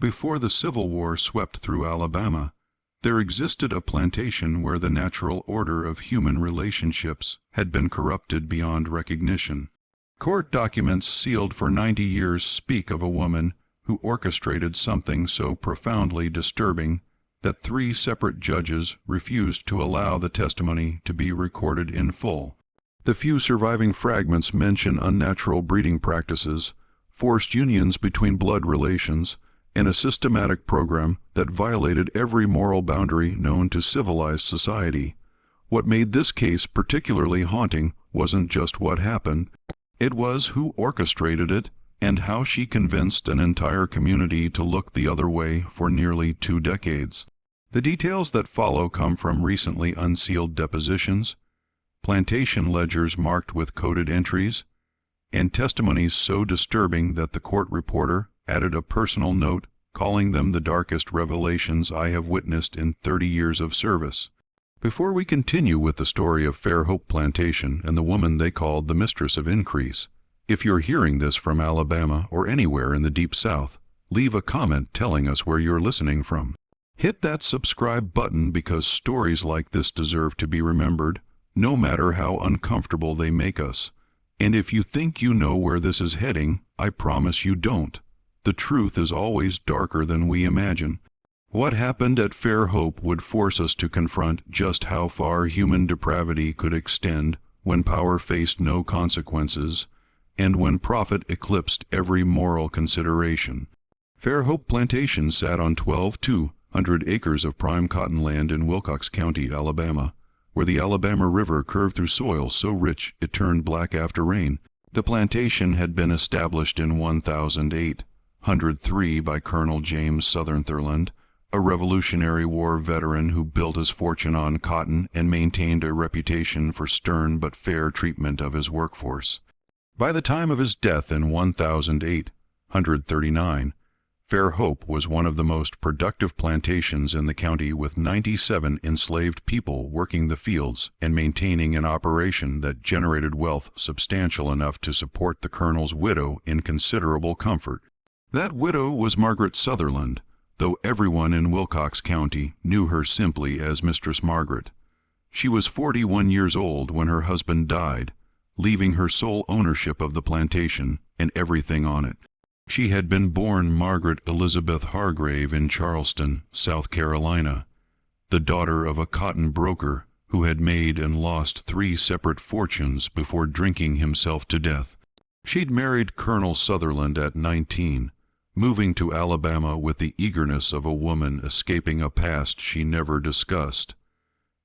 Before the Civil War swept through Alabama, there existed a plantation where the natural order of human relationships had been corrupted beyond recognition. Court documents sealed for 90 years speak of a woman who orchestrated something so profoundly disturbing that 3 separate judges refused to allow the testimony to be recorded in full. The few surviving fragments mention unnatural breeding practices, forced unions between blood relations, and a systematic program that violated every moral boundary known to civilized society. What made this case particularly haunting wasn't just what happened, it was who orchestrated it and how she convinced an entire community to look the other way for nearly 2 decades. The details that follow come from recently unsealed depositions, plantation ledgers marked with coded entries, and testimonies so disturbing that the court reporter added a personal note calling them the darkest revelations I have witnessed in 30 years of service. Before we continue with the story of Fair Hope Plantation and the woman they called the Mistress of Increase, if you're hearing this from Alabama or anywhere in the Deep South, leave a comment telling us where you're listening from. Hit that subscribe button because stories like this deserve to be remembered, no matter how uncomfortable they make us. And if you think you know where this is heading, I promise you don't. The truth is always darker than we imagine. What happened at Fair Hope would force us to confront just how far human depravity could extend when power faced no consequences, and when profit eclipsed every moral consideration. Fair Hope Plantation sat on 1,200 acres of prime cotton land in Wilcox County, Alabama, where the Alabama River curved through soil so rich it turned black after rain. The plantation had been established in 1803 by Colonel James Sutherland, a Revolutionary War veteran who built his fortune on cotton and maintained a reputation for stern but fair treatment of his workforce. By the time of his death in 1839, Fair Hope was one of the most productive plantations in the county, with 97 enslaved people working the fields and maintaining an operation that generated wealth substantial enough to support the colonel's widow in considerable comfort. That widow was Margaret Sutherland, though everyone in Wilcox County knew her simply as Mistress Margaret. She was 41 years old when her husband died, leaving her sole ownership of the plantation and everything on it. She had been born Margaret Elizabeth Hargrave in Charleston, South Carolina, the daughter of a cotton broker who had made and lost 3 separate fortunes before drinking himself to death. She'd married Colonel Sutherland at 19, moving to Alabama with the eagerness of a woman escaping a past she never discussed.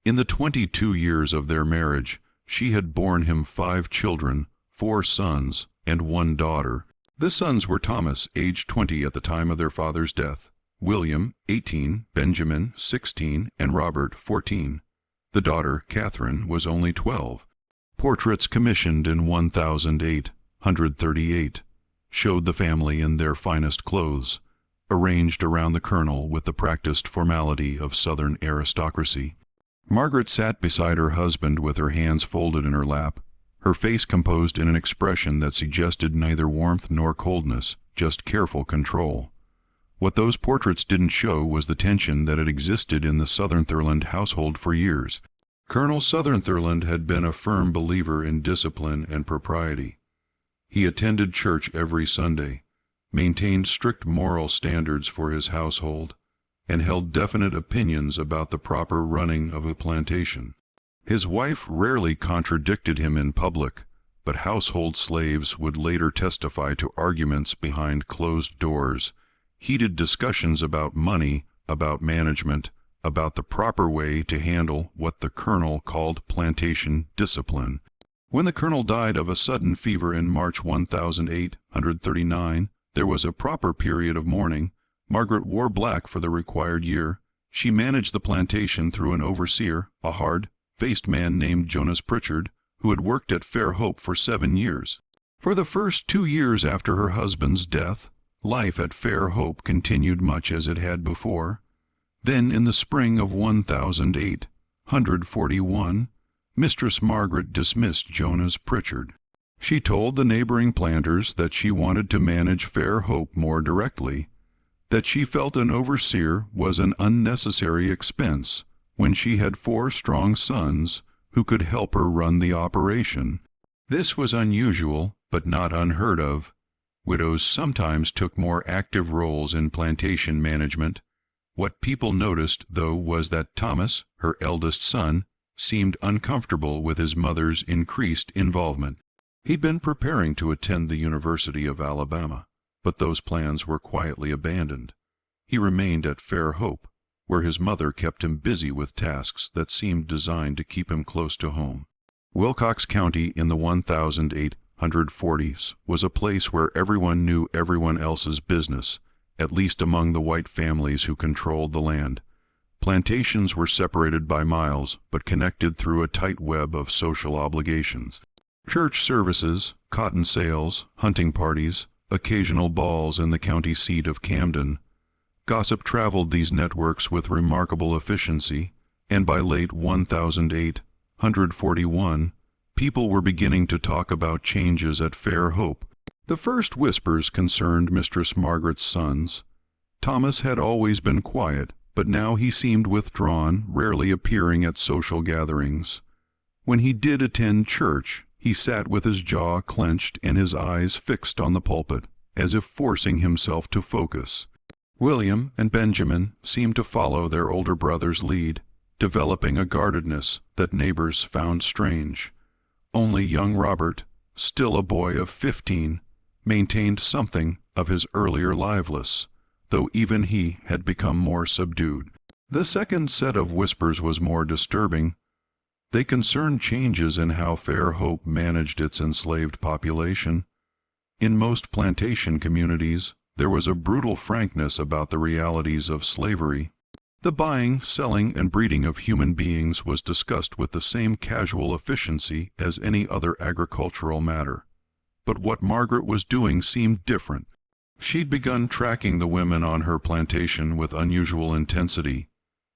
In the 22 years of their marriage, she had borne him 5 children, 4 sons, and 1 daughter. The sons were Thomas, age 20 at the time of their father's death, William, 18, Benjamin, 16, and Robert, 14. The daughter, Catherine, was only 12. Portraits commissioned in 1838 showed the family in their finest clothes, arranged around the colonel with the practiced formality of Southern aristocracy. Margaret sat beside her husband with her hands folded in her lap, her face composed in an expression that suggested neither warmth nor coldness, just careful control. What those portraits didn't show was the tension that had existed in the Sutherland household for years. Colonel Sutherland had been a firm believer in discipline and propriety. He attended church every Sunday, maintained strict moral standards for his household, and held definite opinions about the proper running of a plantation. His wife rarely contradicted him in public, but household slaves would later testify to arguments behind closed doors, heated discussions about money, about management, about the proper way to handle what the colonel called plantation discipline. When the colonel died of a sudden fever in March 1839, there was a proper period of mourning. Margaret wore black for the required year. She managed the plantation through an overseer, a hard-faced man named Jonas Pritchard, who had worked at Fair Hope for 7 years. For the first 2 years after her husband's death, life at Fair Hope continued much as it had before. Then, in the spring of 1841, Mistress Margaret dismissed Jonas Pritchard. She told the neighboring planters that she wanted to manage Fair Hope more directly, that she felt an overseer was an unnecessary expense when she had 4 strong sons who could help her run the operation. This was unusual, but not unheard of. Widows sometimes took more active roles in plantation management. What people noticed, though, was that Thomas, her eldest son, seemed uncomfortable with his mother's increased involvement. He'd been preparing to attend the University of Alabama, but those plans were quietly abandoned. He remained at Fair Hope, where his mother kept him busy with tasks that seemed designed to keep him close to home. Wilcox County in the 1840s was a place where everyone knew everyone else's business, at least among the white families who controlled the land. Plantations were separated by miles, but connected through a tight web of social obligations. Church services, cotton sales, hunting parties, occasional balls in the county seat of Camden. Gossip traveled these networks with remarkable efficiency, and by late 1841, people were beginning to talk about changes at Fair Hope. The first whispers concerned Mistress Margaret's sons. Thomas had always been quiet, but now he seemed withdrawn, rarely appearing at social gatherings. When he did attend church, he sat with his jaw clenched and his eyes fixed on the pulpit, as if forcing himself to focus. William and Benjamin seemed to follow their older brother's lead, developing a guardedness that neighbors found strange. Only young Robert, still a boy of 15, maintained something of his earlier liveliness, though even he had become more subdued. The second set of whispers was more disturbing. They concerned changes in how Fair Hope managed its enslaved population. In most plantation communities, there was a brutal frankness about the realities of slavery. The buying, selling, and breeding of human beings was discussed with the same casual efficiency as any other agricultural matter. But what Margaret was doing seemed different. She'd begun tracking the women on her plantation with unusual intensity,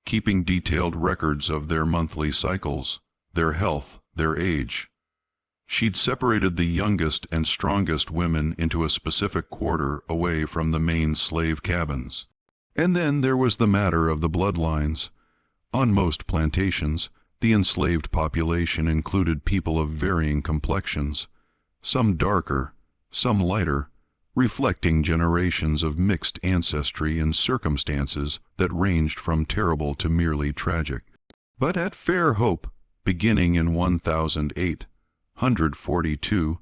keeping detailed records of their monthly cycles, their health, their age. She'd separated the youngest and strongest women into a specific quarter away from the main slave cabins. And then there was the matter of the bloodlines. On most plantations, the enslaved population included people of varying complexions, some darker, some lighter, reflecting generations of mixed ancestry and circumstances that ranged from terrible to merely tragic. But at Fair Hope, beginning in 1842,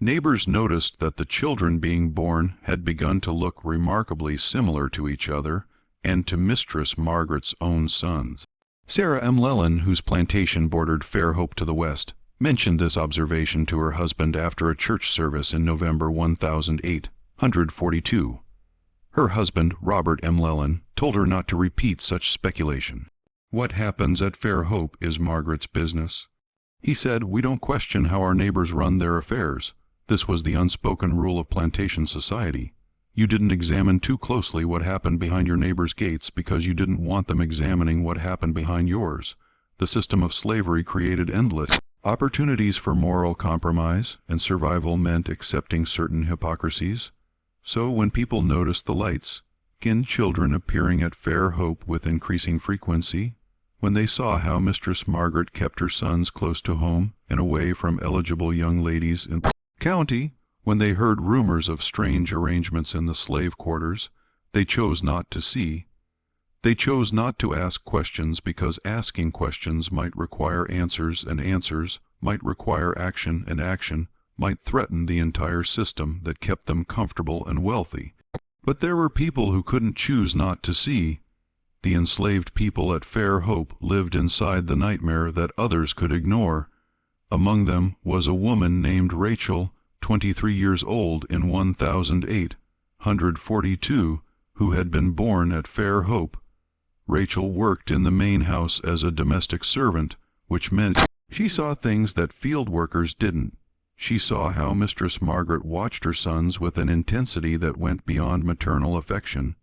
neighbors noticed that the children being born had begun to look remarkably similar to each other and to Mistress Margaret's own sons. Sarah M. Llewellyn, whose plantation bordered Fair Hope to the west, mentioned this observation to her husband after a church service in November 1842. Her husband, Robert M. Llewellyn, told her not to repeat such speculation. "What happens at Fair Hope is Margaret's business." He said, "We don't question how our neighbors run their affairs. This was the unspoken rule of plantation society. You didn't examine too closely what happened behind your neighbor's gates because you didn't want them examining what happened behind yours. The system of slavery created endless opportunities for moral compromise, and survival meant accepting certain hypocrisies. So when people noticed the lights, kin children appearing at Fair Hope with increasing frequency, when they saw how Mistress Margaret kept her sons close to home and away from eligible young ladies in the county, when they heard rumors of strange arrangements in the slave quarters, they chose not to see. They chose not to ask questions because asking questions might require answers, and answers might require action, and action might threaten the entire system that kept them comfortable and wealthy. But there were people who couldn't choose not to see. The enslaved people at Fair Hope lived inside the nightmare that others could ignore. Among them was a woman named Rachel, 23 years old in 1842, who had been born at Fair Hope. Rachel worked in the main house as a domestic servant, which meant she saw things that field workers didn't. She saw how Mistress Margaret watched her sons with an intensity that went beyond maternal affection.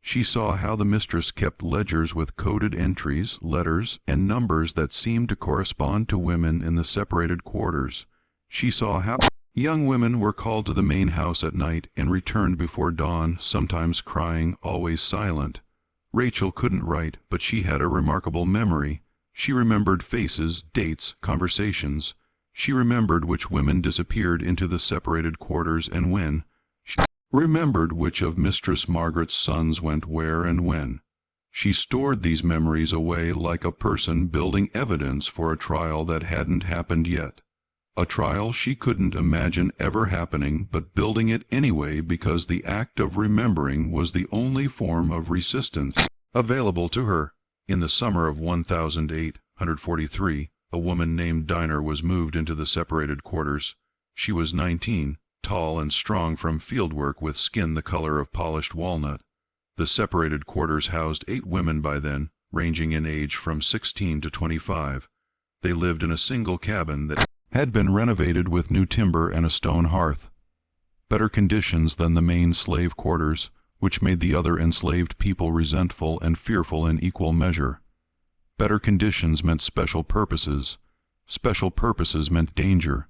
She saw how the mistress kept ledgers with coded entries, letters, and numbers that seemed to correspond to women in the separated quarters. She saw how Young women were called to the main house at night and returned before dawn, sometimes crying, always silent. Rachel couldn't write, but she had a remarkable memory. She remembered faces, dates, conversations. She remembered which women disappeared into the separated quarters and when. She remembered which of Mistress Margaret's sons went where and when. She stored these memories away like a person building evidence for a trial that hadn't happened yet. A trial she couldn't imagine ever happening, but building it anyway because the act of remembering was the only form of resistance available to her. In the summer of 1843, a woman named Dinah was moved into the separated quarters. She was 19, tall and strong from field work with skin the color of polished walnut. The separated quarters housed 8 women by then, ranging in age from 16 to 25. They lived in a single cabin that had been renovated with new timber and a stone hearth. Better conditions than the main slave quarters, which made the other enslaved people resentful and fearful in equal measure. Better conditions meant special purposes. Special purposes meant danger.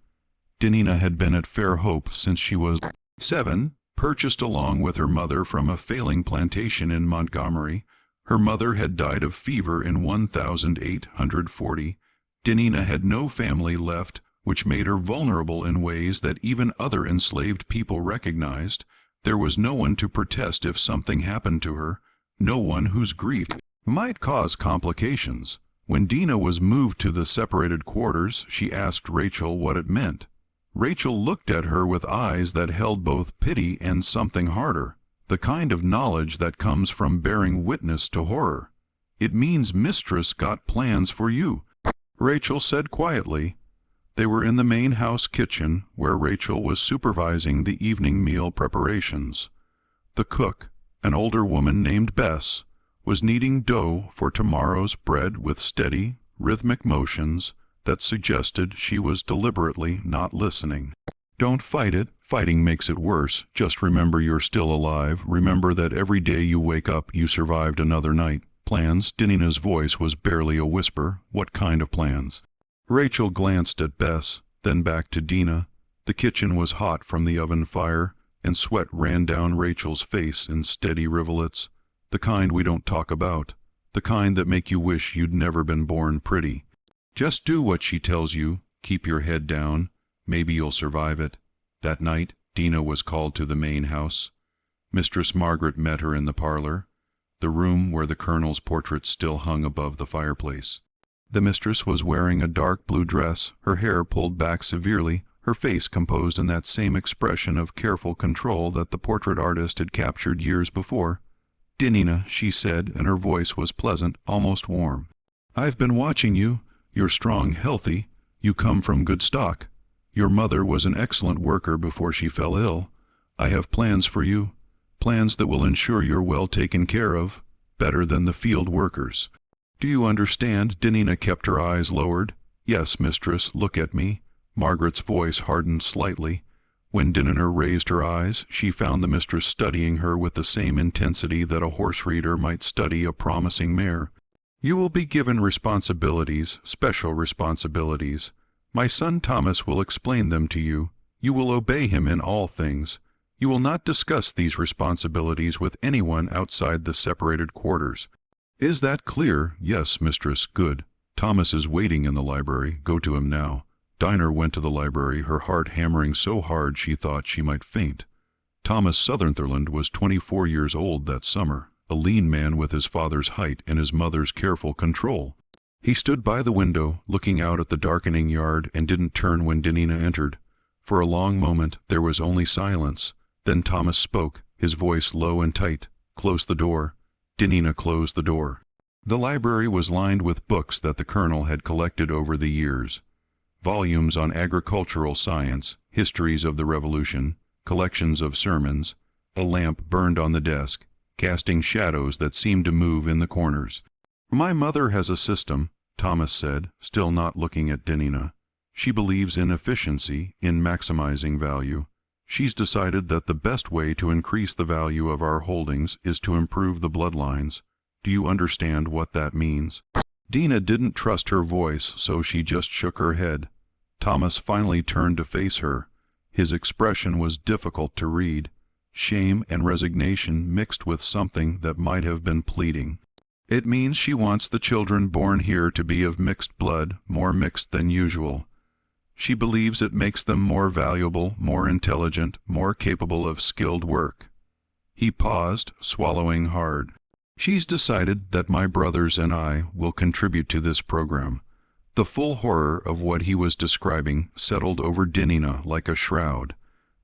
Dinina had been at Fair Hope since she was 7, purchased along with her mother from a failing plantation in Montgomery. Her mother had died of fever in 1840. Dinina had no family left, which made her vulnerable in ways that even other enslaved people recognized. There was no one to protest if something happened to her, no one whose grief might cause complications. When Dinah was moved to the separated quarters, she asked Rachel what it meant. Rachel looked at her with eyes that held both pity and something harder, the kind of knowledge that comes from bearing witness to horror. "It means Mistress got plans for you," Rachel said quietly. They were in the main house kitchen, where Rachel was supervising the evening meal preparations. The cook, an older woman named Bess, was kneading dough for tomorrow's bread with steady, rhythmic motions that suggested she was deliberately not listening. "Don't fight it. Fighting makes it worse. Just remember you're still alive. Remember that every day you wake up you survived another night. Plans?" Dinina's voice was barely a whisper. "What kind of plans?" Rachel glanced at Bess, then back to Dinah. The kitchen was hot from the oven fire, and sweat ran down Rachel's face in steady rivulets. The kind we don't talk about. The kind that make you wish you'd never been born pretty. "Just do what she tells you. Keep your head down. Maybe you'll survive it." That night, Dinah was called to the main house. Mistress Margaret met her in the parlor, the room where the colonel's portrait still hung above the fireplace. The mistress was wearing a dark blue dress, her hair pulled back severely, her face composed in that same expression of careful control that the portrait artist had captured years before. "Dinina," she said, and her voice was pleasant, almost warm. "I've been watching you. You're strong, healthy. You come from good stock. Your mother was an excellent worker before she fell ill. I have plans for you, plans that will ensure you're well taken care of, better than the field workers. Do you understand?" Dinina kept her eyes lowered. "Yes, mistress, look at me." Margaret's voice hardened slightly. When Dinina raised her eyes, she found the mistress studying her with the same intensity that a horse reader might study a promising mare. "You will be given responsibilities, special responsibilities. My son Thomas will explain them to you. You will obey him in all things. You will not discuss these responsibilities with anyone outside the separated quarters. Is that clear?" "Yes, mistress." "Good. Thomas is waiting in the library. Go to him now." Dinah went to the library, her heart hammering so hard she thought she might faint. Thomas Sutherland was 24 years old that summer, a lean man with his father's height and his mother's careful control. He stood by the window, looking out at the darkening yard, and didn't turn when Dinina entered. For a long moment there was only silence. Then Thomas spoke, his voice low and tight. "Close the door." Dinina closed the door. The library was lined with books that the colonel had collected over the years. Volumes on agricultural science, histories of the Revolution, collections of sermons. A lamp burned on the desk, casting shadows that seemed to move in the corners. "My mother has a system," Thomas said, still not looking at Dinina. "She believes in efficiency, in maximizing value. She's decided that the best way to increase the value of our holdings is to improve the bloodlines. Do you understand what that means?" Dinah didn't trust her voice, so she just shook her head. Thomas finally turned to face her. His expression was difficult to read, shame and resignation mixed with something that might have been pleading. "It means she wants the children born here to be of mixed blood, more mixed than usual. She believes it makes them more valuable, more intelligent, more capable of skilled work." He paused, swallowing hard. "She's decided that my brothers and I will contribute to this program." The full horror of what he was describing settled over Dinina like a shroud.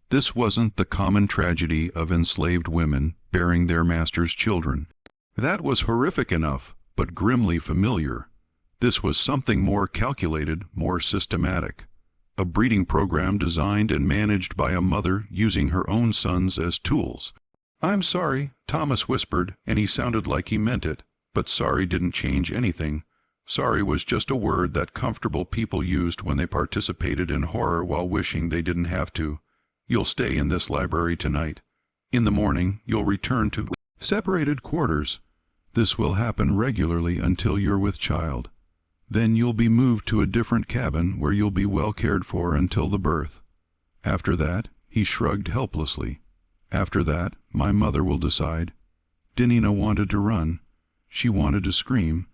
This wasn't the common tragedy of enslaved women bearing their masters' children. That was horrific enough, but grimly familiar. This was something more calculated, more systematic. A breeding program designed and managed by a mother using her own sons as tools. "I'm sorry," Thomas whispered, and he sounded like he meant it, but sorry didn't change anything. Sorry was just a word that comfortable people used when they participated in horror while wishing they didn't have to. "You'll stay in this library tonight. In the morning, you'll return to separated quarters. This will happen regularly until you're with child. Then you'll be moved to a different cabin where you'll be well cared for until the birth. After that," he shrugged helplessly, "after that, my mother will decide." Dinina wanted to run. She wanted to scream.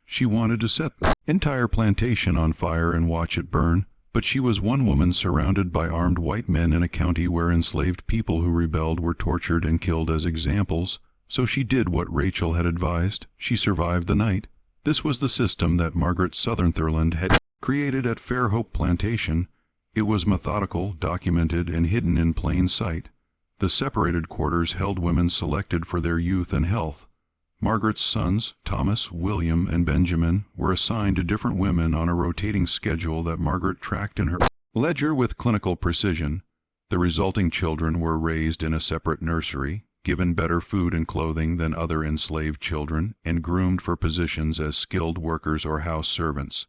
She wanted to set the entire plantation on fire and watch it burn, but she was one woman surrounded by armed white men in a county where enslaved people who rebelled were tortured and killed as examples, so she did what Rachel had advised. She survived the night. This was the system that Margaret Sutherland had created at Fair Hope Plantation. It was methodical, documented, and hidden in plain sight. The separated quarters held women selected for their youth and health. Margaret's sons, Thomas, William, and Benjamin, were assigned to different women on a rotating schedule that Margaret tracked in her ledger with clinical precision. The resulting children were raised in a separate nursery, given better food and clothing than other enslaved children, and groomed for positions as skilled workers or house servants.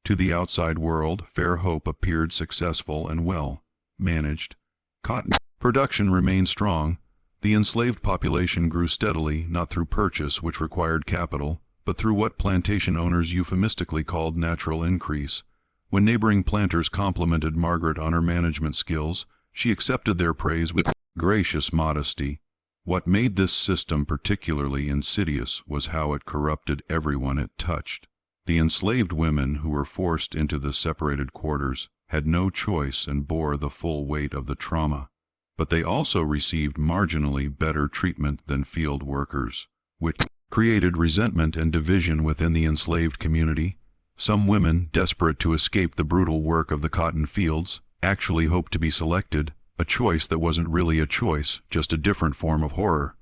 To the outside world, Fair Hope appeared successful and well managed. Cotton production remained strong. The enslaved population grew steadily, not through purchase, which required capital, but through what plantation owners euphemistically called natural increase. When neighboring planters complimented Margaret on her management skills, she accepted their praise with gracious modesty. What made this system particularly insidious was how it corrupted everyone it touched. The enslaved women who were forced into the separated quarters had no choice and bore the full weight of the trauma. But they also received marginally better treatment than field workers, which created resentment and division within the enslaved community. Some women, desperate to escape the brutal work of the cotton fields, actually hoped to be selected, a choice that wasn't really a choice, just a different form of horror.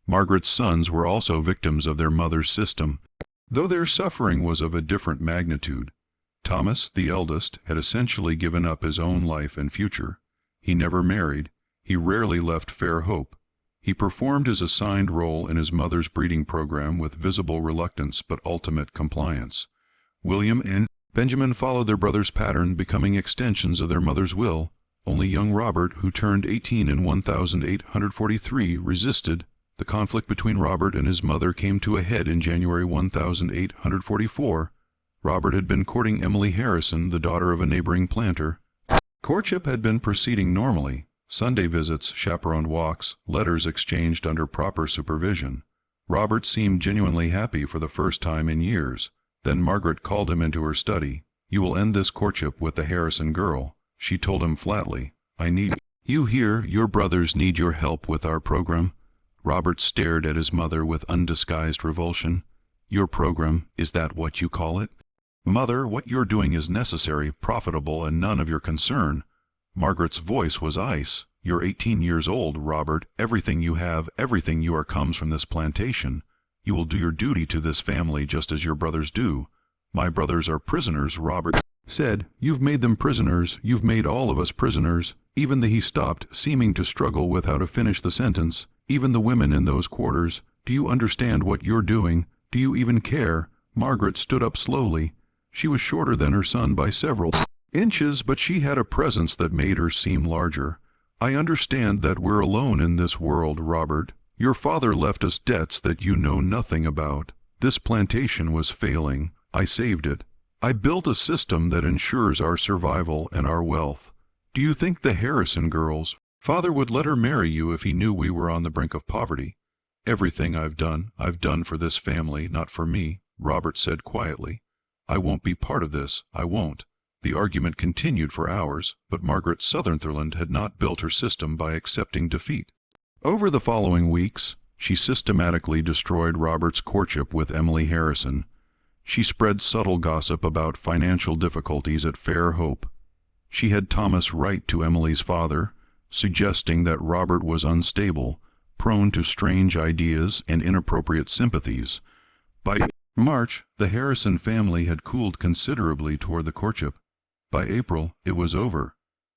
Margaret's sons were also victims of their mother's system, though their suffering was of a different magnitude. Thomas, the eldest, had essentially given up his own life and future. He never married. He rarely left Fair Hope. He performed his assigned role in his mother's breeding program with visible reluctance but ultimate compliance. William and Benjamin followed their brother's pattern, becoming extensions of their mother's will. Only young Robert, who turned 18 in 1843, resisted. The conflict between Robert and his mother came to a head in January 1844. Robert had been courting Emily Harrison, the daughter of a neighboring planter. Courtship had been proceeding normally. Sunday visits, chaperoned walks, letters exchanged under proper supervision. Robert seemed genuinely happy for the first time in years. Then Margaret called him into her study. "You will end this courtship with the Harrison girl," she told him flatly. "I need you here. Your brothers need your help with our program." Robert stared at his mother with undisguised revulsion. "Your program, is that what you call it?" "Mother, what you're doing is necessary, profitable, and none of your concern." Margaret's voice was ice. "You're 18 years old, Robert. Everything you have, everything you are comes from this plantation. You will do your duty to this family just as your brothers do." "My brothers are prisoners," Robert said. "You've made them prisoners. You've made all of us prisoners." He stopped, seeming to struggle with how to finish the sentence. "Even the women in those quarters. Do you understand what you're doing? Do you even care?" Margaret stood up slowly. She was shorter than her son by several inches, but she had a presence that made her seem larger. "I understand that we're alone in this world, Robert. Your father left us debts that you know nothing about. This plantation was failing. I saved it. I built a system that ensures our survival and our wealth. Do you think the Harrison girls? Father would let her marry you if he knew we were on the brink of poverty. Everything I've done for this family, not for me, Robert said quietly. I won't be part of this, I won't. The argument continued for hours, but Margaret Sutherland had not built her system by accepting defeat. Over the following weeks, she systematically destroyed Robert's courtship with Emily Harrison. She spread subtle gossip about financial difficulties at Fair Hope. She had Thomas write to Emily's father, suggesting that Robert was unstable, prone to strange ideas and inappropriate sympathies. By March, the Harrison family had cooled considerably toward the courtship. By April, it was over.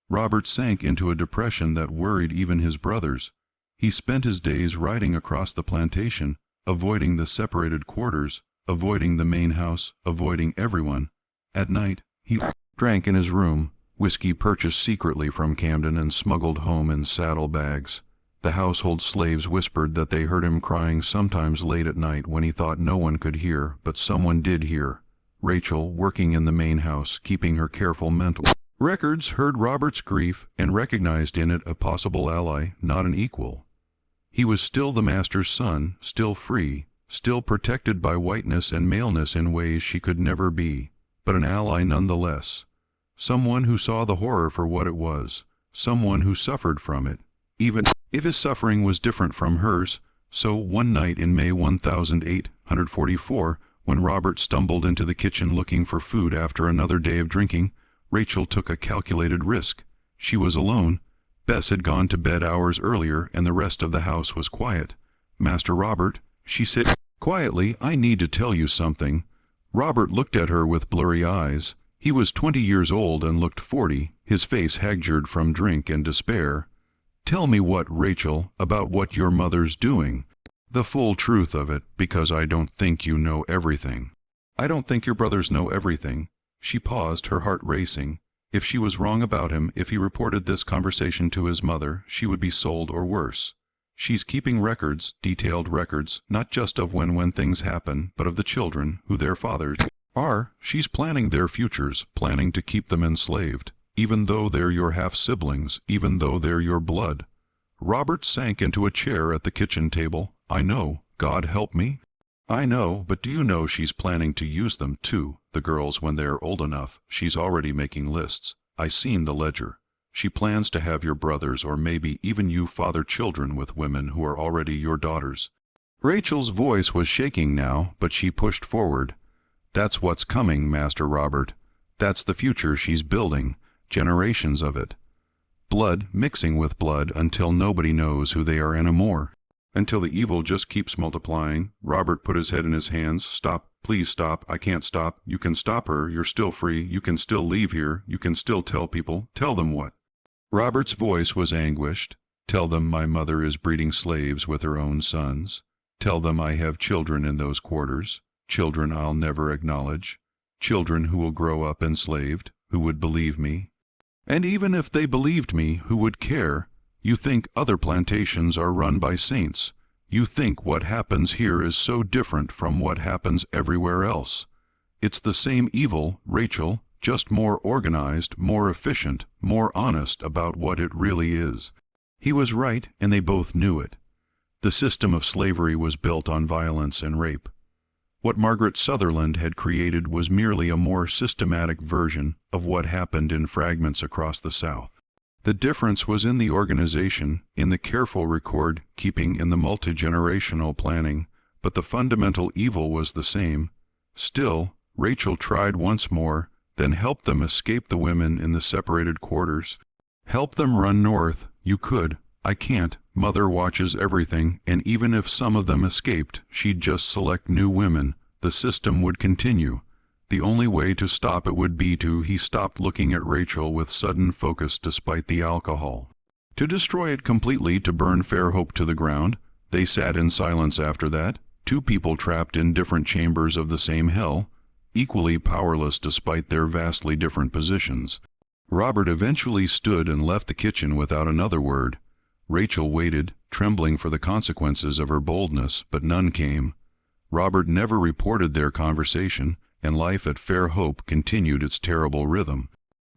Robert sank into a depression that worried even his brothers. He spent his days riding across the plantation, avoiding the separated quarters, avoiding the main house, avoiding everyone. At night, he drank in his room, whiskey purchased secretly from Camden and smuggled home in saddlebags. The household slaves whispered that they heard him crying sometimes late at night when he thought no one could hear, but someone did hear. Rachel, working in the main house, keeping her careful mental records, heard Robert's grief and recognized in it a possible ally, not an equal. He was still the master's son, still free, still protected by whiteness and maleness in ways she could never be, but an ally nonetheless. Someone who saw the horror for what it was, someone who suffered from it, even if his suffering was different from hers. So one night in May 1844, when Robert stumbled into the kitchen looking for food after another day of drinking, Rachel took a calculated risk. She was alone. Bess had gone to bed hours earlier, and the rest of the house was quiet. Master Robert, she said quietly, I need to tell you something. Robert looked at her with blurry eyes. He was 20 years old and looked 40, his face haggard from drink and despair. Tell me what, Rachel, about what your mother's doing. The full truth of it, because I don't think you know everything. I don't think your brothers know everything. She paused, her heart racing. If she was wrong about him, if he reported this conversation to his mother, she would be sold or worse. She's keeping records, detailed records, not just of when things happen, but of the children, who their fathers are. She's planning their futures, planning to keep them enslaved, even though they're your half-siblings, even though they're your blood. Robert sank into a chair at the kitchen table. I know, God help me. I know, but do you know she's planning to use them too, the girls, when they're old enough? She's already making lists. I seen the ledger. She plans to have your brothers, or maybe even you, father children with women who are already your daughters. Rachel's voice was shaking now, but she pushed forward. That's what's coming, Master Robert. That's the future she's building, generations of it. Blood mixing with blood until nobody knows who they are anymore. Until the evil just keeps multiplying. Robert put his head in his hands. Stop, please stop. I can't stop. You can stop her. You're still free. You can still leave here. You can still tell people. Tell them what? Robert's voice was anguished. Tell them my mother is breeding slaves with her own sons. Tell them I have children in those quarters, children I'll never acknowledge, children who will grow up enslaved, who would believe me. And even if they believed me, who would care? You think other plantations are run by saints. You think what happens here is so different from what happens everywhere else. It's the same evil, Rachel, just more organized, more efficient, more honest about what it really is. He was right, and they both knew it. The system of slavery was built on violence and rape. What Margaret Sutherland had created was merely a more systematic version of what happened in fragments across the South. The difference was in the organization, in the careful record keeping, in the multigenerational planning, but the fundamental evil was the same. Still, Rachel tried once more, then help them escape the women in the separated quarters. Help them run north. You could. I can't. Mother watches everything, and even if some of them escaped, she'd just select new women. The system would continue. The only way to stop it would be to— He stopped, looking at Rachel with sudden focus despite the alcohol. To destroy it completely, to burn Fair Hope to the ground. They sat in silence after that, two people trapped in different chambers of the same hell, equally powerless despite their vastly different positions. Robert eventually stood and left the kitchen without another word. Rachel waited, trembling for the consequences of her boldness, but none came. Robert never reported their conversation, and life at Fair Hope continued its terrible rhythm.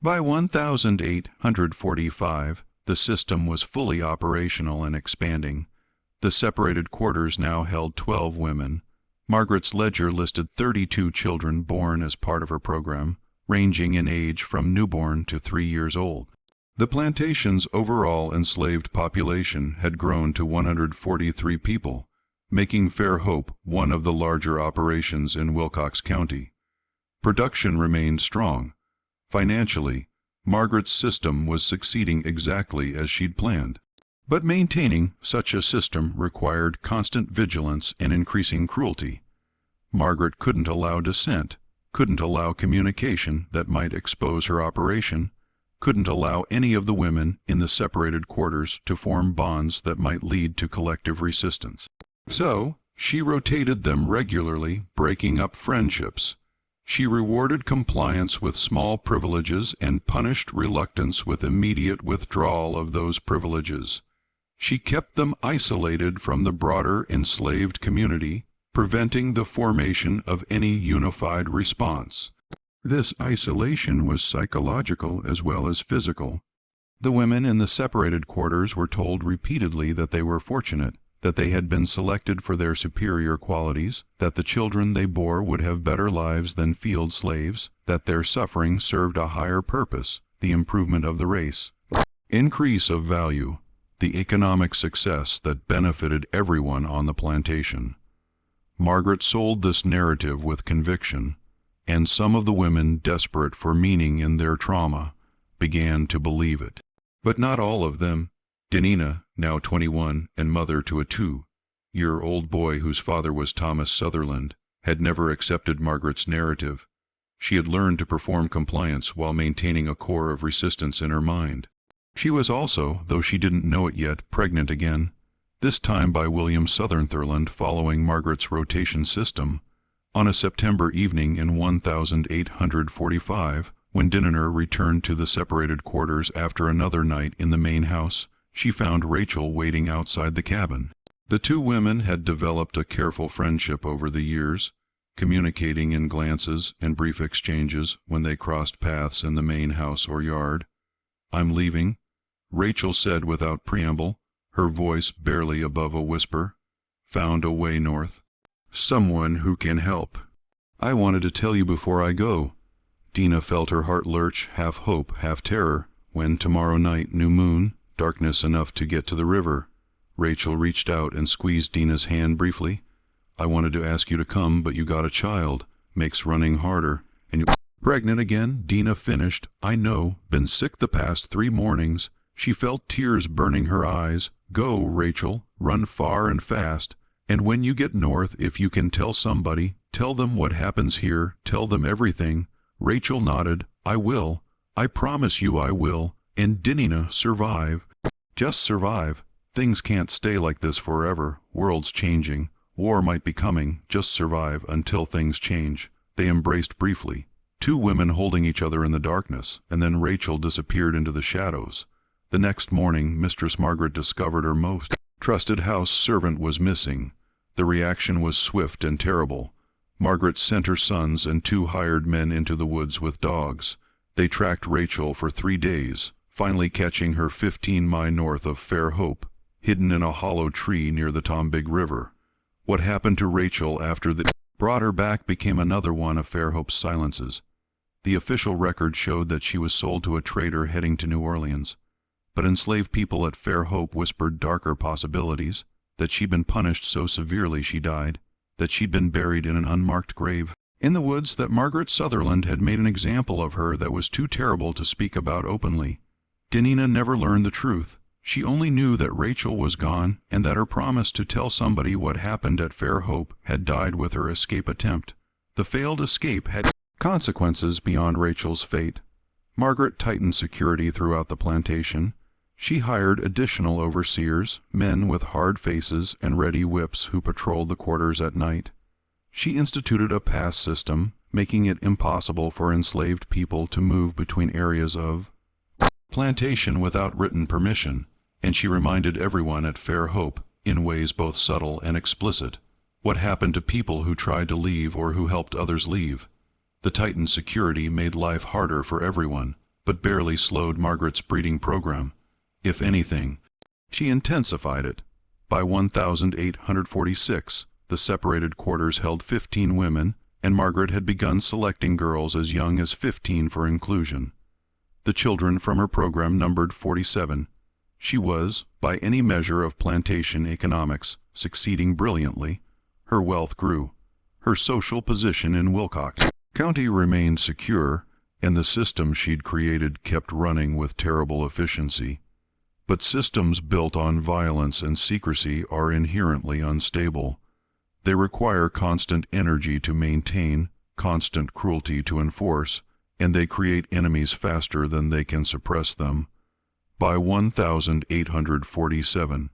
By 1845, the system was fully operational and expanding. The separated quarters now held 12 women. Margaret's ledger listed 32 children born as part of her program, ranging in age from newborn to 3 years old. The plantation's overall enslaved population had grown to 143 people, making Fair Hope one of the larger operations in Wilcox County. Production remained strong. Financially, Margaret's system was succeeding exactly as she'd planned. But maintaining such a system required constant vigilance and increasing cruelty. Margaret couldn't allow dissent, couldn't allow communication that might expose her operation, couldn't allow any of the women in the separated quarters to form bonds that might lead to collective resistance. So, she rotated them regularly, breaking up friendships. She rewarded compliance with small privileges and punished reluctance with immediate withdrawal of those privileges. She kept them isolated from the broader enslaved community, preventing the formation of any unified response. This isolation was psychological as well as physical. The women in the separated quarters were told repeatedly that they were fortunate, that they had been selected for their superior qualities, that the children they bore would have better lives than field slaves, that their suffering served a higher purpose, the improvement of the race. Increase of value, the economic success that benefited everyone on the plantation. Margaret sold this narrative with conviction, and some of the women, desperate for meaning in their trauma, began to believe it. But not all of them. Dinina, now 21 and mother to a 2-year-old boy whose father was Thomas Sutherland, had never accepted Margaret's narrative. She had learned to perform compliance while maintaining a core of resistance in her mind. She was also, though she didn't know it yet, pregnant again, this time by William Sutherland following Margaret's rotation system. On a September evening in 1845, when Dinina returned to the separated quarters after another night in the main house, she found Rachel waiting outside the cabin. The two women had developed a careful friendship over the years, communicating in glances and brief exchanges when they crossed paths in the main house or yard. "I'm leaving," Rachel said without preamble, her voice barely above a whisper. "Found a way north. Someone who can help. I wanted to tell you before I go." Dina felt her heart lurch, half hope, half terror, when tomorrow night, new moon, darkness enough to get to the river. Rachel reached out and squeezed Dina's hand briefly. "I wanted to ask you to come, but you got a child. Makes running harder. And you pregnant again," Dina finished. "I know. Been sick the past 3 mornings. She felt tears burning her eyes. "Go, Rachel. Run far and fast. And when you get north, if you can tell somebody, tell them what happens here. Tell them everything." Rachel nodded. "I will. I promise you I will. And Dinina, survive. Just survive. Things can't stay like this forever. World's changing. War might be coming. Just survive until things change." They embraced briefly, 2 women holding each other in the darkness, and then Rachel disappeared into the shadows. The next morning, Mistress Margaret discovered her most trusted house servant was missing. The reaction was swift and terrible. Margaret sent her sons and 2 hired men into the woods with dogs. They tracked Rachel for 3 days, finally catching her 15 miles north of Fair Hope, hidden in a hollow tree near the Tombigbee River. What happened to Rachel after they brought her back became another one of Fair Hope's silences. The official record showed that she was sold to a trader heading to New Orleans, but enslaved people at Fair Hope whispered darker possibilities, that she'd been punished so severely she died, that she'd been buried in an unmarked grave in the woods, that Margaret Sutherland had made an example of her that was too terrible to speak about openly. Dinina never learned the truth. She only knew that Rachel was gone and that her promise to tell somebody what happened at Fair Hope had died with her escape attempt. The failed escape had consequences beyond Rachel's fate. Margaret tightened security throughout the plantation. She hired additional overseers, men with hard faces and ready whips who patrolled the quarters at night. She instituted a pass system, making it impossible for enslaved people to move between areas of plantation without written permission, and she reminded everyone at Fair Hope, in ways both subtle and explicit, what happened to people who tried to leave or who helped others leave. The tightened security made life harder for everyone, but barely slowed Margaret's breeding program. If anything, she intensified it. By 1846, the separated quarters held 15 women, and Margaret had begun selecting girls as young as 15 for inclusion. The children from her program numbered 47. She was, by any measure of plantation economics, succeeding brilliantly. Her wealth grew. Her social position in Wilcox County remained secure, and the system she'd created kept running with terrible efficiency. But systems built on violence and secrecy are inherently unstable. They require constant energy to maintain, constant cruelty to enforce, and they create enemies faster than they can suppress them. By 1847,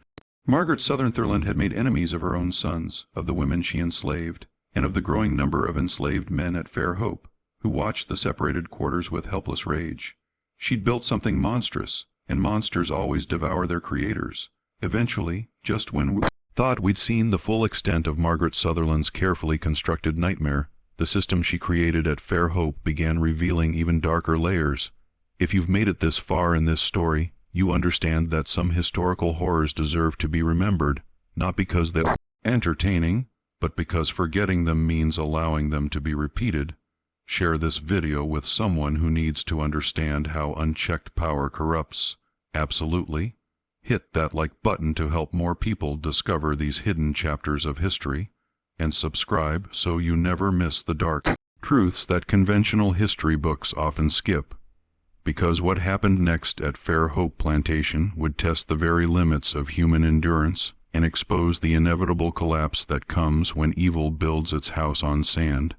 Margaret Sutherland had made enemies of her own sons, of the women she enslaved, and of the growing number of enslaved men at Fair Hope, who watched the separated quarters with helpless rage. She'd built something monstrous, and monsters always devour their creators. Eventually, just when we thought we'd seen the full extent of Margaret Sutherland's carefully constructed nightmare, the system she created at Fair Hope began revealing even darker layers. If you've made it this far in this story, you understand that some historical horrors deserve to be remembered, not because they're entertaining, but because forgetting them means allowing them to be repeated. Share this video with someone who needs to understand how unchecked power corrupts. Absolutely. Hit that like button to help more people discover these hidden chapters of history, and subscribe so you never miss the dark truths that conventional history books often skip. Because what happened next at Fair Hope Plantation would test the very limits of human endurance and expose the inevitable collapse that comes when evil builds its house on sand.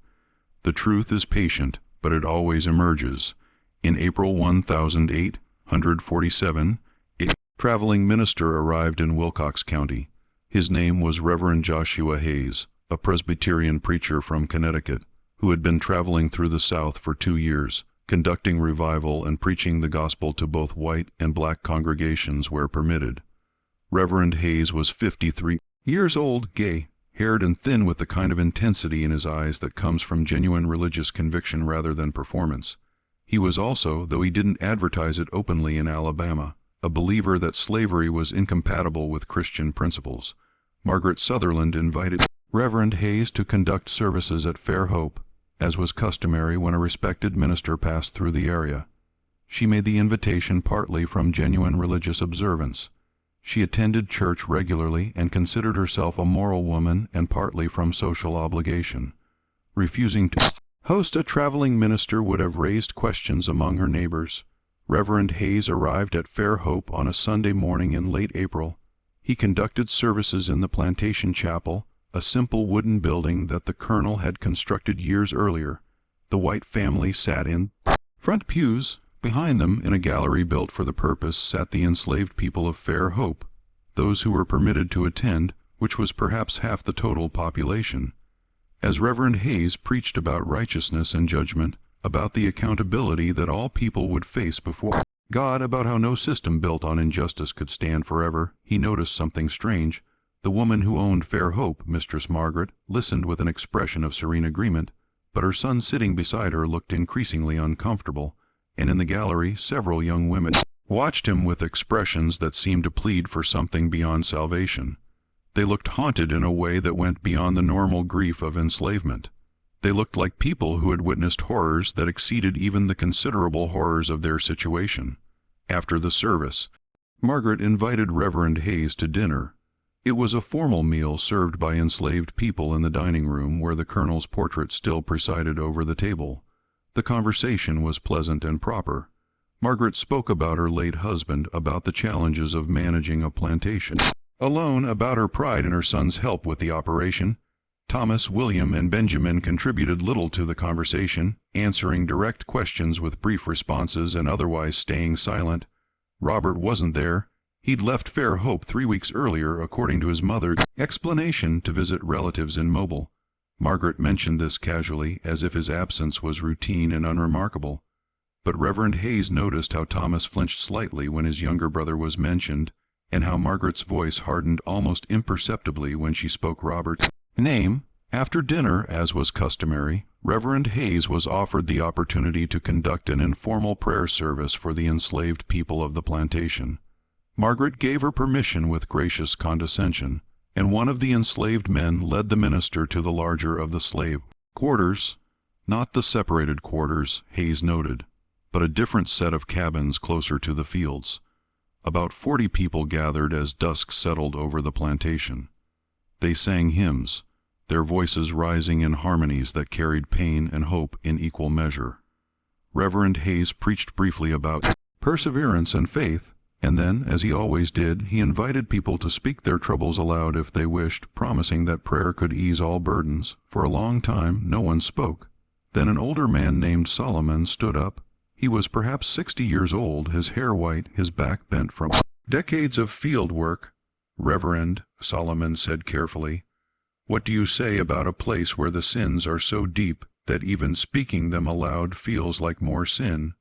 The truth is patient, but it always emerges. In April 1847, a traveling minister arrived in Wilcox County. His name was Reverend Joshua Hayes, a Presbyterian preacher from Connecticut, who had been traveling through the South for 2 years, conducting revival and preaching the gospel to both white and black congregations where permitted. Reverend Hayes was 53 years old, gay, haired and thin, with the kind of intensity in his eyes that comes from genuine religious conviction rather than performance. He was also, though he didn't advertise it openly in Alabama, a believer that slavery was incompatible with Christian principles. Margaret Sutherland invited Reverend Hayes to conduct services at Fair Hope, as was customary when a respected minister passed through the area. She made the invitation partly from genuine religious observance. She attended church regularly and considered herself a moral woman, and partly from social obligation. Refusing to host a traveling minister would have raised questions among her neighbors. Reverend Hayes arrived at Fair Hope on a Sunday morning in late April. He conducted services in the plantation chapel, a simple wooden building that the colonel had constructed years earlier. The white family sat in front pews. Behind them, in a gallery built for the purpose, sat the enslaved people of Fair Hope, those who were permitted to attend, which was perhaps half the total population. As Reverend Hayes preached about righteousness and judgment, about the accountability that all people would face before God, about how no system built on injustice could stand forever, he noticed something strange. The woman who owned Fair Hope, Mistress Margaret, listened with an expression of serene agreement, but her son sitting beside her looked increasingly uncomfortable, and in the gallery several young women watched him with expressions that seemed to plead for something beyond salvation. They looked haunted in a way that went beyond the normal grief of enslavement. They looked like people who had witnessed horrors that exceeded even the considerable horrors of their situation. After the service, Margaret invited Reverend Hayes to dinner. It was a formal meal served by enslaved people in the dining room, where the colonel's portrait still presided over the table. The conversation was pleasant and proper. Margaret spoke about her late husband, about the challenges of managing a plantation alone, about her pride in her son's help with the operation. Thomas, William, and Benjamin contributed little to the conversation, answering direct questions with brief responses and otherwise staying silent. Robert wasn't there. He'd left Fair Hope 3 weeks earlier, according to his mother's explanation, to visit relatives in Mobile. Margaret mentioned this casually, as if his absence was routine and unremarkable. But Reverend Hayes noticed how Thomas flinched slightly when his younger brother was mentioned, and how Margaret's voice hardened almost imperceptibly when she spoke Robert's name. After dinner, as was customary, Reverend Hayes was offered the opportunity to conduct an informal prayer service for the enslaved people of the plantation. Margaret gave her permission with gracious condescension, and one of the enslaved men led the minister to the larger of the slave quarters, not the separated quarters, Hayes noted, but a different set of cabins closer to the fields. About 40 people gathered as dusk settled over the plantation. They sang hymns, their voices rising in harmonies that carried pain and hope in equal measure. Reverend Hayes preached briefly about perseverance and faith, and then, as he always did, he invited people to speak their troubles aloud if they wished, promising that prayer could ease all burdens. For a long time no one spoke. Then an older man named Solomon stood up. He was perhaps 60 years old, his hair white, his back bent from decades of field work. "Reverend," Solomon said carefully, "what do you say about a place where the sins are so deep that even speaking them aloud feels like more sin?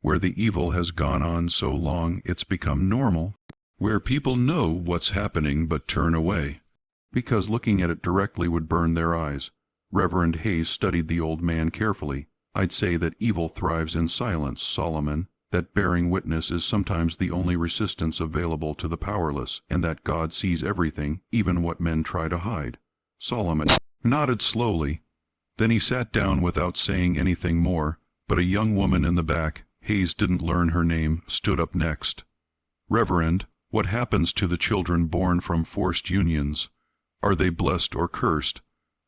Where the evil has gone on so long it's become normal? Where people know what's happening but turn away, because looking at it directly would burn their eyes?" Reverend Hayes studied the old man carefully. "I'd say that evil thrives in silence, Solomon, that bearing witness is sometimes the only resistance available to the powerless, and that God sees everything, even what men try to hide." Solomon nodded slowly. Then he sat down without saying anything more, but a young woman in the back, Hayes didn't learn her name, stood up next. "Reverend, what happens to the children born from forced unions? Are they blessed or cursed?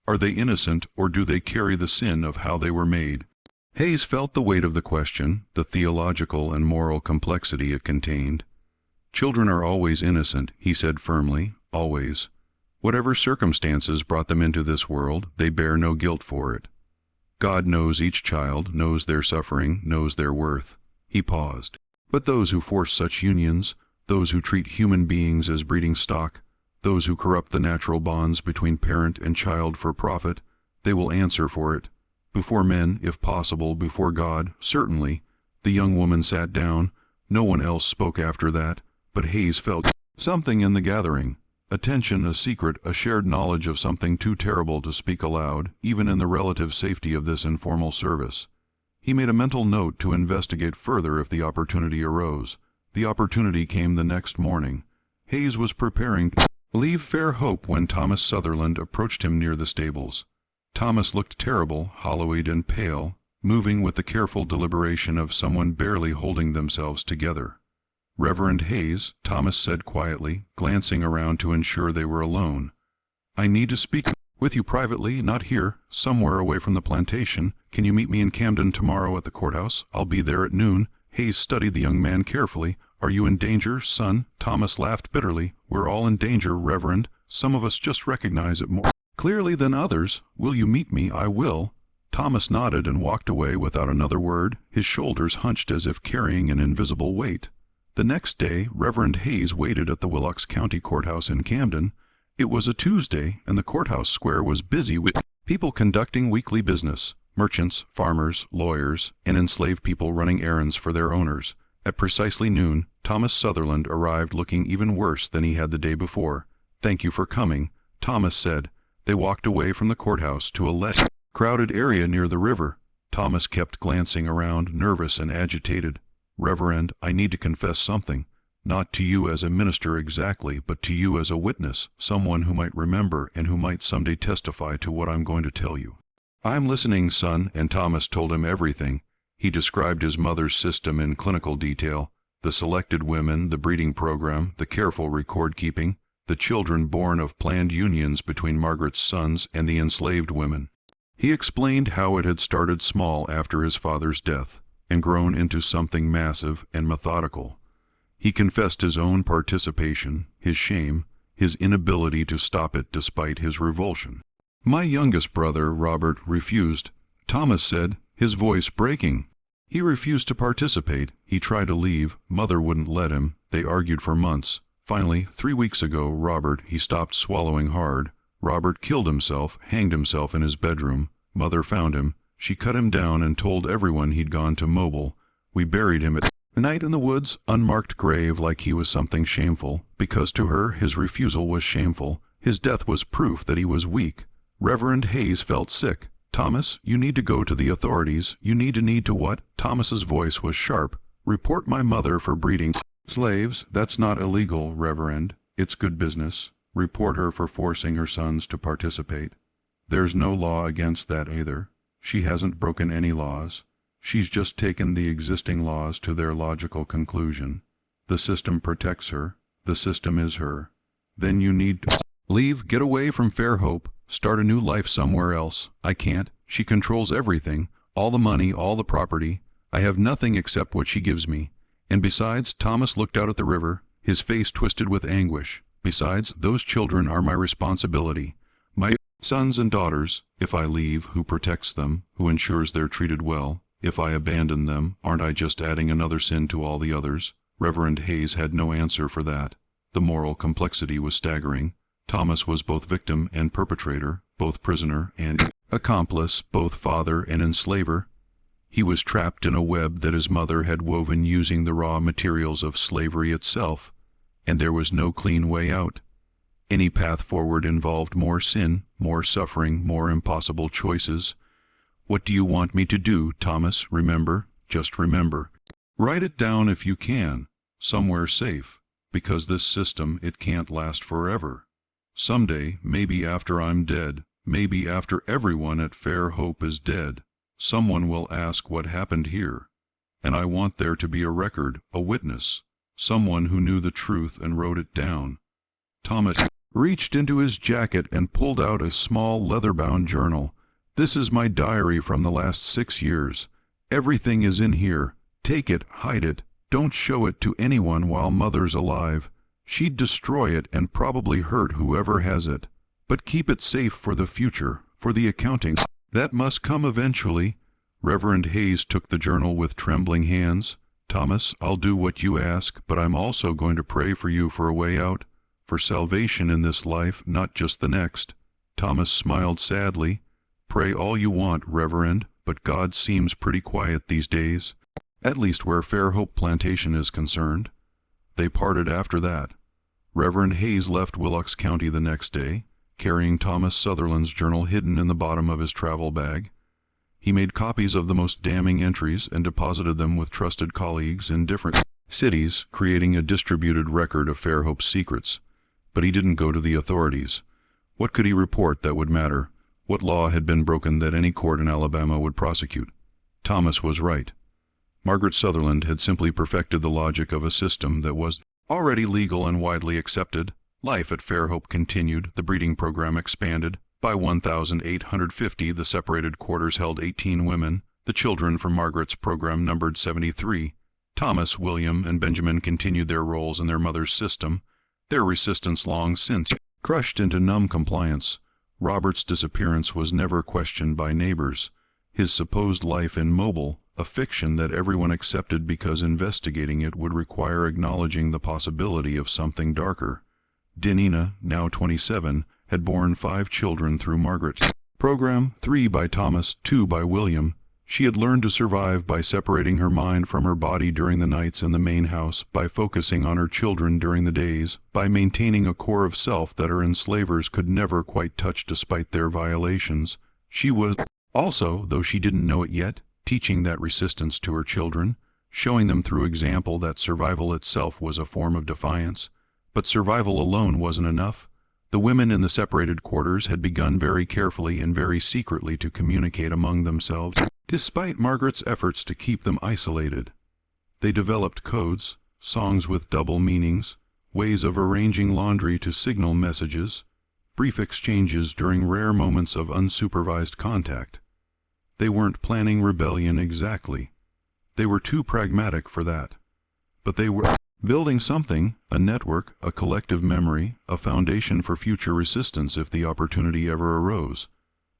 Are they innocent, or do they carry the sin of how they were made?" Hayes felt the weight of the question, the theological and moral complexity it contained. "Children are always innocent," he said firmly, "always. Whatever circumstances brought them into this world, they bear no guilt for it. God knows each child, knows their suffering, knows their worth." He paused. "But those who force such unions, those who treat human beings as breeding stock, those who corrupt the natural bonds between parent and child for profit, they will answer for it. Before men, if possible, before God, certainly." The young woman sat down. No one else spoke after that, but Hayes felt something in the gathering. A tension, a secret, a shared knowledge of something too terrible to speak aloud, even in the relative safety of this informal service. He made a mental note to investigate further if the opportunity arose. The opportunity came the next morning. Hayes was preparing to leave Fair Hope when Thomas Sutherland approached him near the stables. Thomas looked terrible, hollow-eyed and pale, moving with the careful deliberation of someone barely holding themselves together. "Reverend Hayes," Thomas said quietly, glancing around to ensure they were alone. "I need to speak with you privately, not here, somewhere away from the plantation. Can you meet me in Camden tomorrow at the courthouse? I'll be there at noon." Hayes studied the young man carefully. "Are you in danger, son?" Thomas laughed bitterly. "We're all in danger, Reverend. Some of us just recognize it more clearly than others. Will you meet me?" "I will." Thomas nodded and walked away without another word, his shoulders hunched as if carrying an invisible weight. The next day, Reverend Hayes waited at the Wilcox County courthouse in Camden. It was a Tuesday, and the courthouse square was busy with people conducting weekly business, merchants, farmers, lawyers, and enslaved people running errands for their owners. At precisely noon, Thomas Sutherland arrived looking even worse than he had the day before. "Thank you for coming," Thomas said. They walked away from the courthouse to a less crowded area near the river. Thomas kept glancing around, nervous and agitated. "Reverend, I need to confess something. Not to you as a minister exactly, but to you as a witness, someone who might remember and who might someday testify to what I'm going to tell you." "I'm listening, son," and Thomas told him everything. He described his mother's system in clinical detail, the selected women, the breeding program, the careful record-keeping, the children born of planned unions between Margaret's sons and the enslaved women. He explained how it had started small after his father's death and grown into something massive and methodical. He confessed his own participation, his shame, his inability to stop it despite his revulsion. "My youngest brother, Robert, refused," Thomas said, his voice breaking. "He refused to participate. He tried to leave. Mother wouldn't let him. They argued for months. Finally, 3 weeks ago, he stopped swallowing hard. Robert killed himself, hanged himself in his bedroom. Mother found him. She cut him down and told everyone he'd gone to Mobile. We buried him at night in the woods, unmarked grave, like he was something shameful, because to her his refusal was shameful. His death was proof that he was weak." Reverend Hayes felt sick. Thomas, you need to go to the authorities. You need to what? Thomas's voice was sharp. Report my mother for breeding slaves. That's not illegal, Reverend. It's good business. Report her for forcing her sons to participate. There's no law against that either. She hasn't broken any laws. She's just taken the existing laws to their logical conclusion. The system protects her. The system is her. Then you need to leave, get away from Fair Hope, start a new life somewhere else. I can't. She controls everything, all the money, all the property. I have nothing except what she gives me. And besides, Thomas looked out at the river, his face twisted with anguish. Besides, those children are my responsibility. My sons and daughters, if I leave, who protects them, who ensures they're treated well? If I abandon them, aren't I just adding another sin to all the others? Reverend Hayes had no answer for that. The moral complexity was staggering. Thomas was both victim and perpetrator, both prisoner and accomplice, both father and enslaver. He was trapped in a web that his mother had woven using the raw materials of slavery itself, and there was no clean way out. Any path forward involved more sin, more suffering, more impossible choices. What do you want me to do, Thomas? Remember, just remember. Write it down if you can, somewhere safe, because this system, it can't last forever. Someday, maybe after I'm dead, maybe after everyone at Fair Hope is dead, someone will ask what happened here. And I want there to be a record, a witness, someone who knew the truth and wrote it down. Thomas reached into his jacket and pulled out a small leather-bound journal. This is my diary from the last 6 years. Everything is in here. Take it, hide it. Don't show it to anyone while Mother's alive. She'd destroy it and probably hurt whoever has it. But keep it safe for the future, for the accounting. That must come eventually. Reverend Hayes took the journal with trembling hands. Thomas, I'll do what you ask, but I'm also going to pray for you for a way out, for salvation in this life, not just the next. Thomas smiled sadly. Pray all you want, Reverend, but God seems pretty quiet these days, at least where Fair Hope Plantation is concerned. They parted after that. Reverend Hayes left Wilcox County the next day, carrying Thomas Sutherland's journal hidden in the bottom of his travel bag. He made copies of the most damning entries and deposited them with trusted colleagues in different cities, creating a distributed record of Fair Hope's secrets. But he didn't go to the authorities. What could he report that would matter? What law had been broken that any court in Alabama would prosecute? Thomas was right. Margaret Sutherland had simply perfected the logic of a system that was already legal and widely accepted. Life at Fair Hope continued. The breeding program expanded. By 1,850, the separated quarters held 18 women. The children from Margaret's program numbered 73. Thomas, William, and Benjamin continued their roles in their mother's system, their resistance long since crushed into numb compliance. Robert's disappearance was never questioned by neighbors. His supposed life in Mobile, a fiction that everyone accepted because investigating it would require acknowledging the possibility of something darker. Dinina, now 27, had borne 5 children through Margaret's program, 3 by Thomas, 2 by William. She had learned to survive by separating her mind from her body during the nights in the main house, by focusing on her children during the days, by maintaining a core of self that her enslavers could never quite touch despite their violations. She was also, though she didn't know it yet, teaching that resistance to her children, showing them through example that survival itself was a form of defiance. But survival alone wasn't enough. The women in the separated quarters had begun very carefully and very secretly to communicate among themselves, despite Margaret's efforts to keep them isolated. They developed codes, songs with double meanings, ways of arranging laundry to signal messages, brief exchanges during rare moments of unsupervised contact. They weren't planning rebellion exactly. They were too pragmatic for that. But they were building something, a network, a collective memory, a foundation for future resistance if the opportunity ever arose.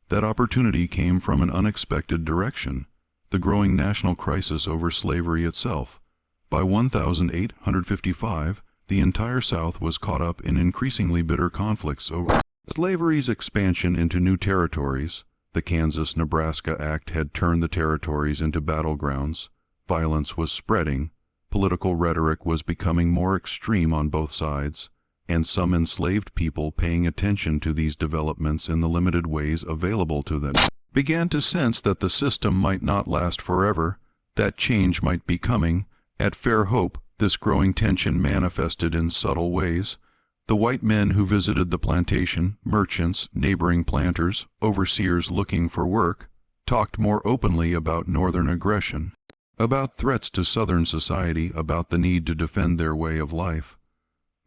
That opportunity came from an unexpected direction, the growing national crisis over slavery itself. By 1855, the entire South was caught up in increasingly bitter conflicts over slavery's expansion into new territories. The Kansas-Nebraska Act had turned the territories into battlegrounds. Violence was spreading. Political rhetoric was becoming more extreme on both sides, and some enslaved people paying attention to these developments in the limited ways available to them began to sense that the system might not last forever, that change might be coming. At Fair Hope, this growing tension manifested in subtle ways. The white men who visited the plantation, merchants, neighboring planters, overseers looking for work, talked more openly about Northern aggression, about threats to Southern society, about the need to defend their way of life.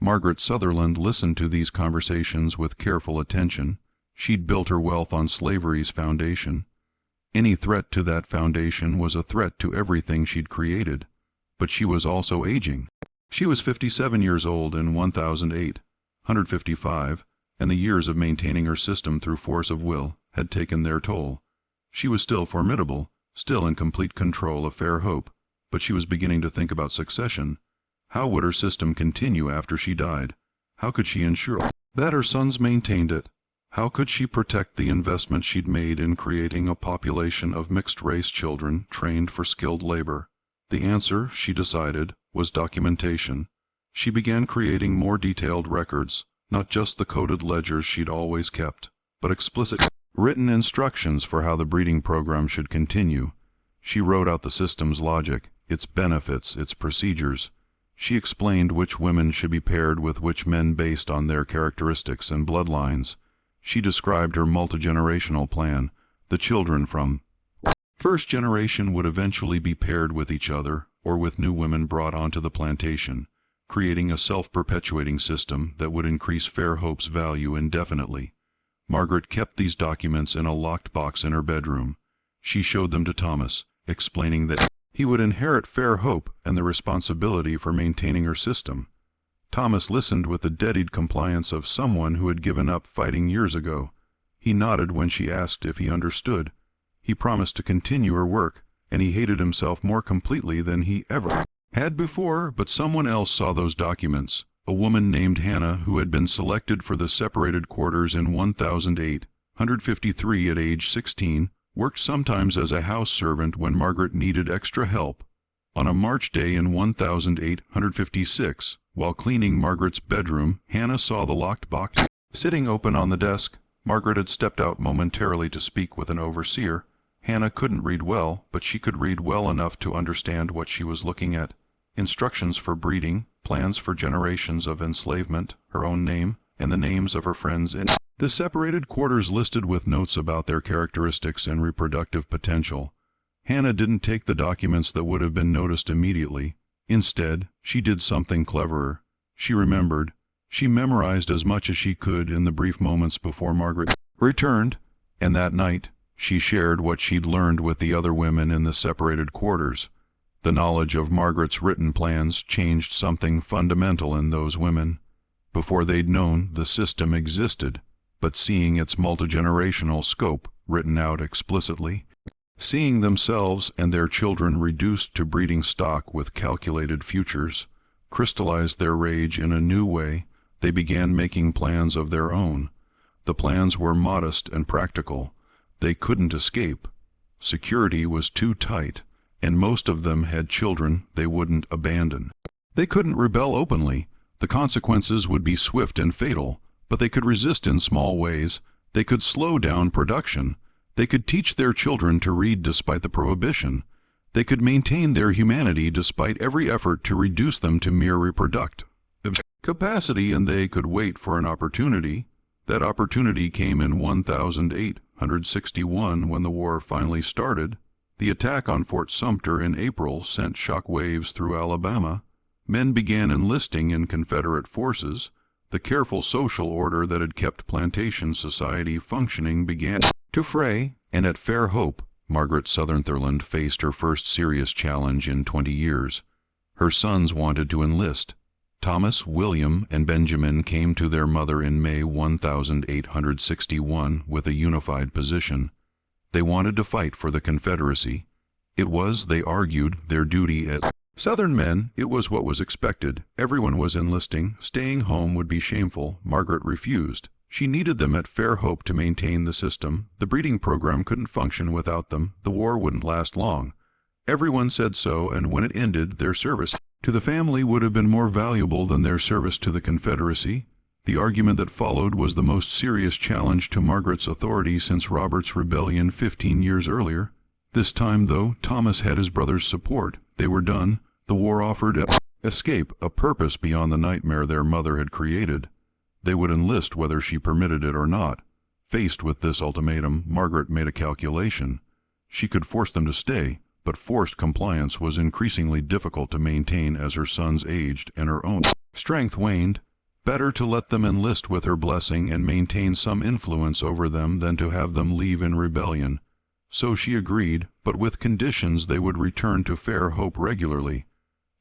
Margaret Sutherland listened to these conversations with careful attention. She'd built her wealth on slavery's foundation. Any threat to that foundation was a threat to everything she'd created. But she was also aging. She was 57 years old in 1008, 155, and the years of maintaining her system through force of will had taken their toll. She was still formidable, still in complete control of Fair Hope, but she was beginning to think about succession. How would her system continue after she died? How could she ensure that her sons maintained it? How could she protect the investment she'd made in creating a population of mixed-race children trained for skilled labor? The answer, she decided, was documentation. She began creating more detailed records, not just the coded ledgers she'd always kept, but explicit written instructions for how the breeding program should continue. She wrote out the system's logic, its benefits, its procedures. She explained which women should be paired with which men based on their characteristics and bloodlines. She described her multigenerational plan. The children from first generation would eventually be paired with each other or with new women brought onto the plantation, creating a self-perpetuating system that would increase Fair Hope's value indefinitely. Margaret kept these documents in a locked box in her bedroom. She showed them to Thomas, explaining that he would inherit Fair Hope and the responsibility for maintaining her system. Thomas listened with the deaded compliance of someone who had given up fighting years ago. He nodded when she asked if he understood. He promised to continue her work, and he hated himself more completely than he ever had before. But someone else saw those documents, a woman named Hannah who had been selected for the separated quarters in 1008, 153 at age 16, worked sometimes as a house servant when Margaret needed extra help. On a March day in 1856, while cleaning Margaret's bedroom, Hannah saw the locked box sitting open on the desk. Margaret had stepped out momentarily to speak with an overseer. Hannah couldn't read well, but she could read well enough to understand what she was looking at. Instructions for breeding, plans for generations of enslavement, her own name, and the names of her friends in the separated quarters listed with notes about their characteristics and reproductive potential. Hannah didn't take the documents that would have been noticed immediately. Instead, she did something cleverer. She remembered. She memorized as much as she could in the brief moments before Margaret returned, and that night she shared what she'd learned with the other women in the separated quarters. The knowledge of Margaret's written plans changed something fundamental in those women. Before they'd known the system existed, but seeing its multigenerational scope written out explicitly, seeing themselves and their children reduced to breeding stock with calculated futures, crystallized their rage in a new way. They began making plans of their own. The plans were modest and practical. They couldn't escape. Security was too tight, and most of them had children they wouldn't abandon. They couldn't rebel openly. The consequences would be swift and fatal, but they could resist in small ways. They could slow down production. They could teach their children to read despite the prohibition. They could maintain their humanity despite every effort to reduce them to mere reproductive capacity, and they could wait for an opportunity. That opportunity came in 1861 when the war finally started. The attack on Fort Sumter in April sent shock waves through Alabama. Men began enlisting in Confederate forces. The careful social order that had kept plantation society functioning began to fray, and at Fair Hope, Margaret Sutherland faced her first serious challenge in 20 years. Her sons wanted to enlist. Thomas, William, and Benjamin came to their mother in May 1861 with a unified position. They wanted to fight for the Confederacy. It was, they argued, their duty as Southern men. It was what was expected. Everyone was enlisting. Staying home would be shameful. Margaret refused. She needed them at Fair Hope to maintain the system. The breeding program couldn't function without them. The war wouldn't last long. Everyone said so, and when it ended, their service to the family would have been more valuable than their service to the Confederacy. The argument that followed was the most serious challenge to Margaret's authority since Robert's rebellion 15 years earlier. This time, though, Thomas had his brother's support. They were done. The war offered escape, a purpose beyond the nightmare their mother had created. They would enlist whether she permitted it or not. Faced with this ultimatum, Margaret made a calculation. She could force them to stay, but forced compliance was increasingly difficult to maintain as her sons aged and her own strength waned. Better to let them enlist with her blessing and maintain some influence over them than to have them leave in rebellion. So she agreed, but with conditions they would return to Fair Hope regularly.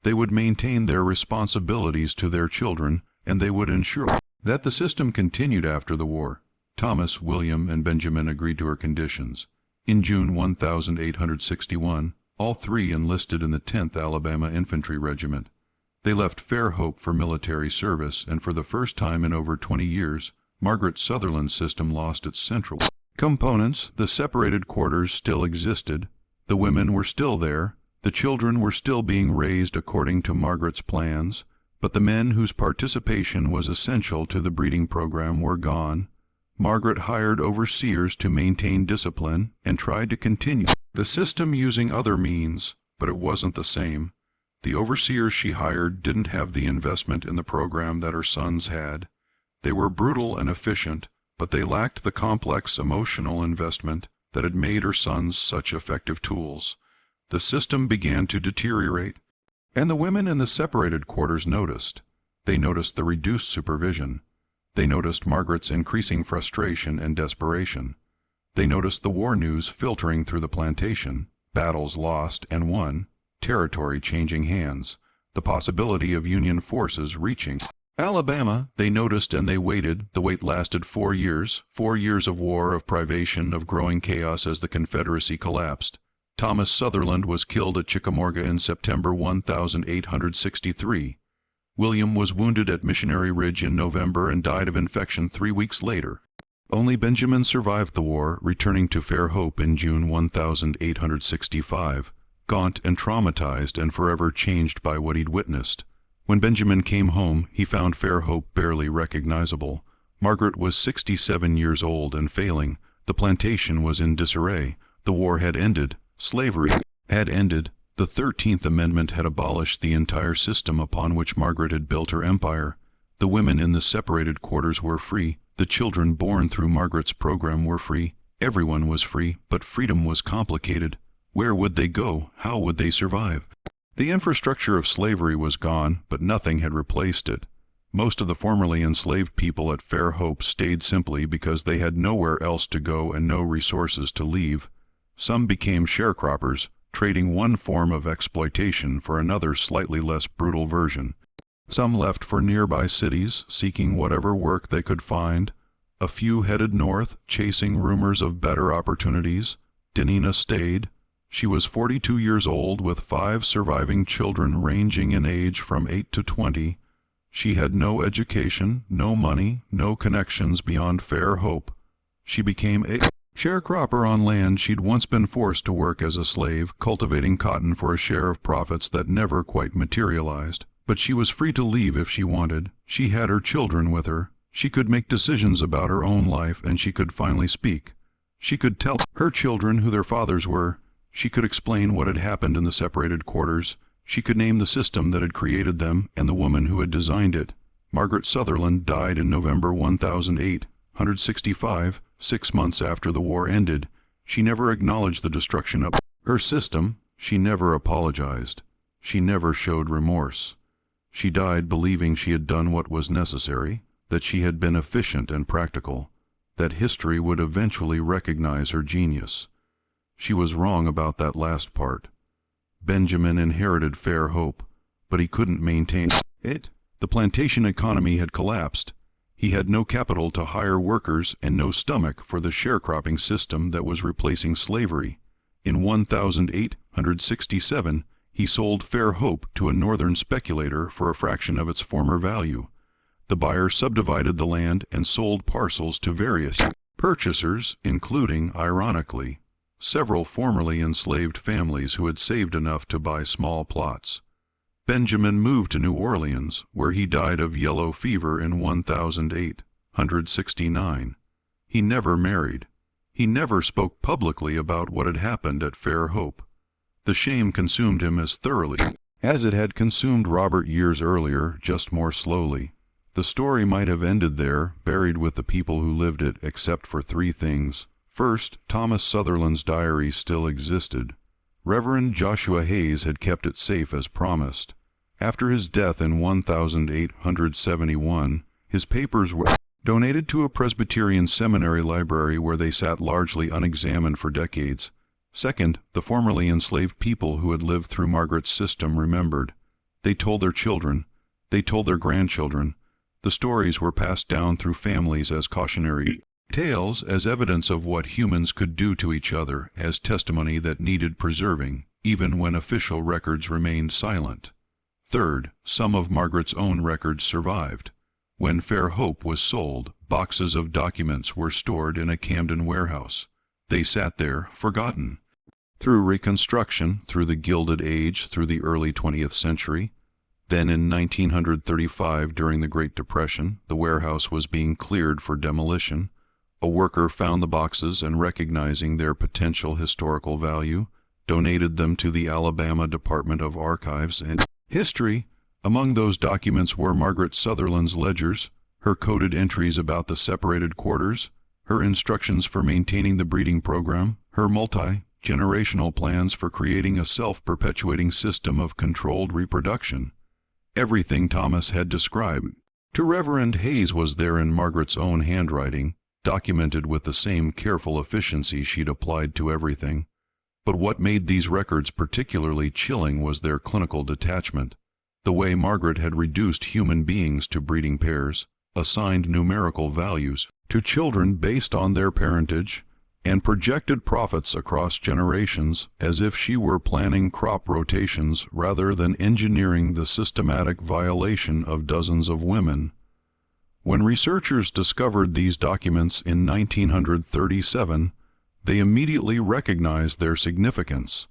They would maintain their responsibilities to their children, and they would ensure that the system continued after the war. Thomas, William, and Benjamin agreed to her conditions. In June 1861, all three enlisted in the 10th Alabama Infantry Regiment. They left Fair Hope for military service, and for the first time in over 20 years, Margaret Sutherland's system lost its central components. The separated quarters still existed. The women were still there. The children were still being raised according to Margaret's plans, but the men whose participation was essential to the breeding program were gone. Margaret hired overseers to maintain discipline and tried to continue the system using other means, but it wasn't the same. The overseers she hired didn't have the investment in the program that her sons had. They were brutal and efficient, but they lacked the complex emotional investment that had made her sons such effective tools. The system began to deteriorate, and the women in the separated quarters noticed. They noticed the reduced supervision. They noticed Margaret's increasing frustration and desperation. They noticed the war news filtering through the plantation, battles lost and won, territory changing hands, the possibility of Union forces reaching Alabama. They noticed and they waited. The wait lasted 4 years, 4 years of war, of privation, of growing chaos as the Confederacy collapsed. Thomas Sutherland was killed at Chickamauga in September 1863. William was wounded at Missionary Ridge in November and died of infection 3 weeks later. Only Benjamin survived the war, returning to Fair Hope in June 1865. Gaunt and traumatized and forever changed by what he'd witnessed. When Benjamin came home, he found Fair Hope barely recognizable. Margaret was 67 years old and failing. The plantation was in disarray. The war had ended. Slavery had ended. The 13th Amendment had abolished the entire system upon which Margaret had built her empire. The women in the separated quarters were free. The children born through Margaret's program were free. Everyone was free, but freedom was complicated. Where would they go? How would they survive? The infrastructure of slavery was gone, but nothing had replaced it. Most of the formerly enslaved people at Fair Hope stayed simply because they had nowhere else to go and no resources to leave. Some became sharecroppers, trading one form of exploitation for another slightly less brutal version. Some left for nearby cities, seeking whatever work they could find. A few headed north, chasing rumors of better opportunities. Dinina stayed. She was 42 years old with 5 surviving children ranging in age from 8 to 20. She had no education, no money, no connections beyond Fair Hope. She became a sharecropper on land she'd once been forced to work as a slave, cultivating cotton for a share of profits that never quite materialized. But she was free to leave if she wanted. She had her children with her. She could make decisions about her own life, and she could finally speak. She could tell her children who their fathers were. She could explain what had happened in the separated quarters. She could name the system that had created them and the woman who had designed it. Margaret Sutherland died in November 1865, 6 months after the war ended. She never acknowledged the destruction of her system. She never apologized. She never showed remorse. She died believing she had done what was necessary, that she had been efficient and practical, that history would eventually recognize her genius. She was wrong about that last part. Benjamin inherited Fair Hope, but he couldn't maintain it. The plantation economy had collapsed. He had no capital to hire workers and no stomach for the sharecropping system that was replacing slavery. In 1867, he sold Fair Hope to a northern speculator for a fraction of its former value. The buyer subdivided the land and sold parcels to various purchasers, including, ironically, several formerly enslaved families who had saved enough to buy small plots. Benjamin moved to New Orleans, where he died of yellow fever in 1869. He never married. He never spoke publicly about what had happened at Fair Hope. The shame consumed him as thoroughly as it had consumed Robert years earlier, just more slowly. The story might have ended there, buried with the people who lived it, except for three things. First, Thomas Sutherland's diary still existed. Reverend Joshua Hayes had kept it safe as promised. After his death in 1871, his papers were donated to a Presbyterian seminary library where they sat largely unexamined for decades. Second, the formerly enslaved people who had lived through Margaret's system remembered. They told their children. They told their grandchildren. The stories were passed down through families as cautionary tales, as evidence of what humans could do to each other, as testimony that needed preserving, even when official records remained silent. Third, some of Margaret's own records survived. When Fair Hope was sold, boxes of documents were stored in a Camden warehouse. They sat there, forgotten. Through Reconstruction, through the Gilded Age, through the early 20th century. Then in 1935, during the Great Depression, the warehouse was being cleared for demolition. A worker found the boxes and, recognizing their potential historical value, donated them to the Alabama Department of Archives and History. Among those documents were Margaret Sutherland's ledgers, her coded entries about the separated quarters, her instructions for maintaining the breeding program, her multi-generational plans for creating a self-perpetuating system of controlled reproduction. Everything Thomas had described to Reverend Hayes was there in Margaret's own handwriting, documented with the same careful efficiency she'd applied to everything. But what made these records particularly chilling was their clinical detachment. The way Margaret had reduced human beings to breeding pairs, assigned numerical values to children based on their parentage, and projected profits across generations as if she were planning crop rotations rather than engineering the systematic violation of dozens of women. When researchers discovered these documents in 1937, they immediately recognized their significance.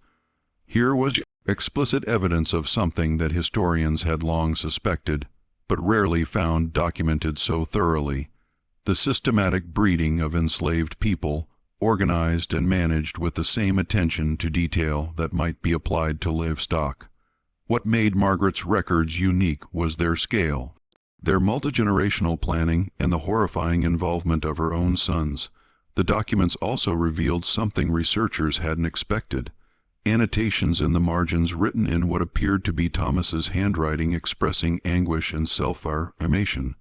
Here was explicit evidence of something that historians had long suspected, but rarely found documented so thoroughly: the systematic breeding of enslaved people, organized and managed with the same attention to detail that might be applied to livestock. What made Margaret's records unique was their scale, their multigenerational planning, and the horrifying involvement of her own sons. The documents also revealed something researchers hadn't expected: annotations in the margins written in what appeared to be Thomas's handwriting expressing anguish and self-affirmation.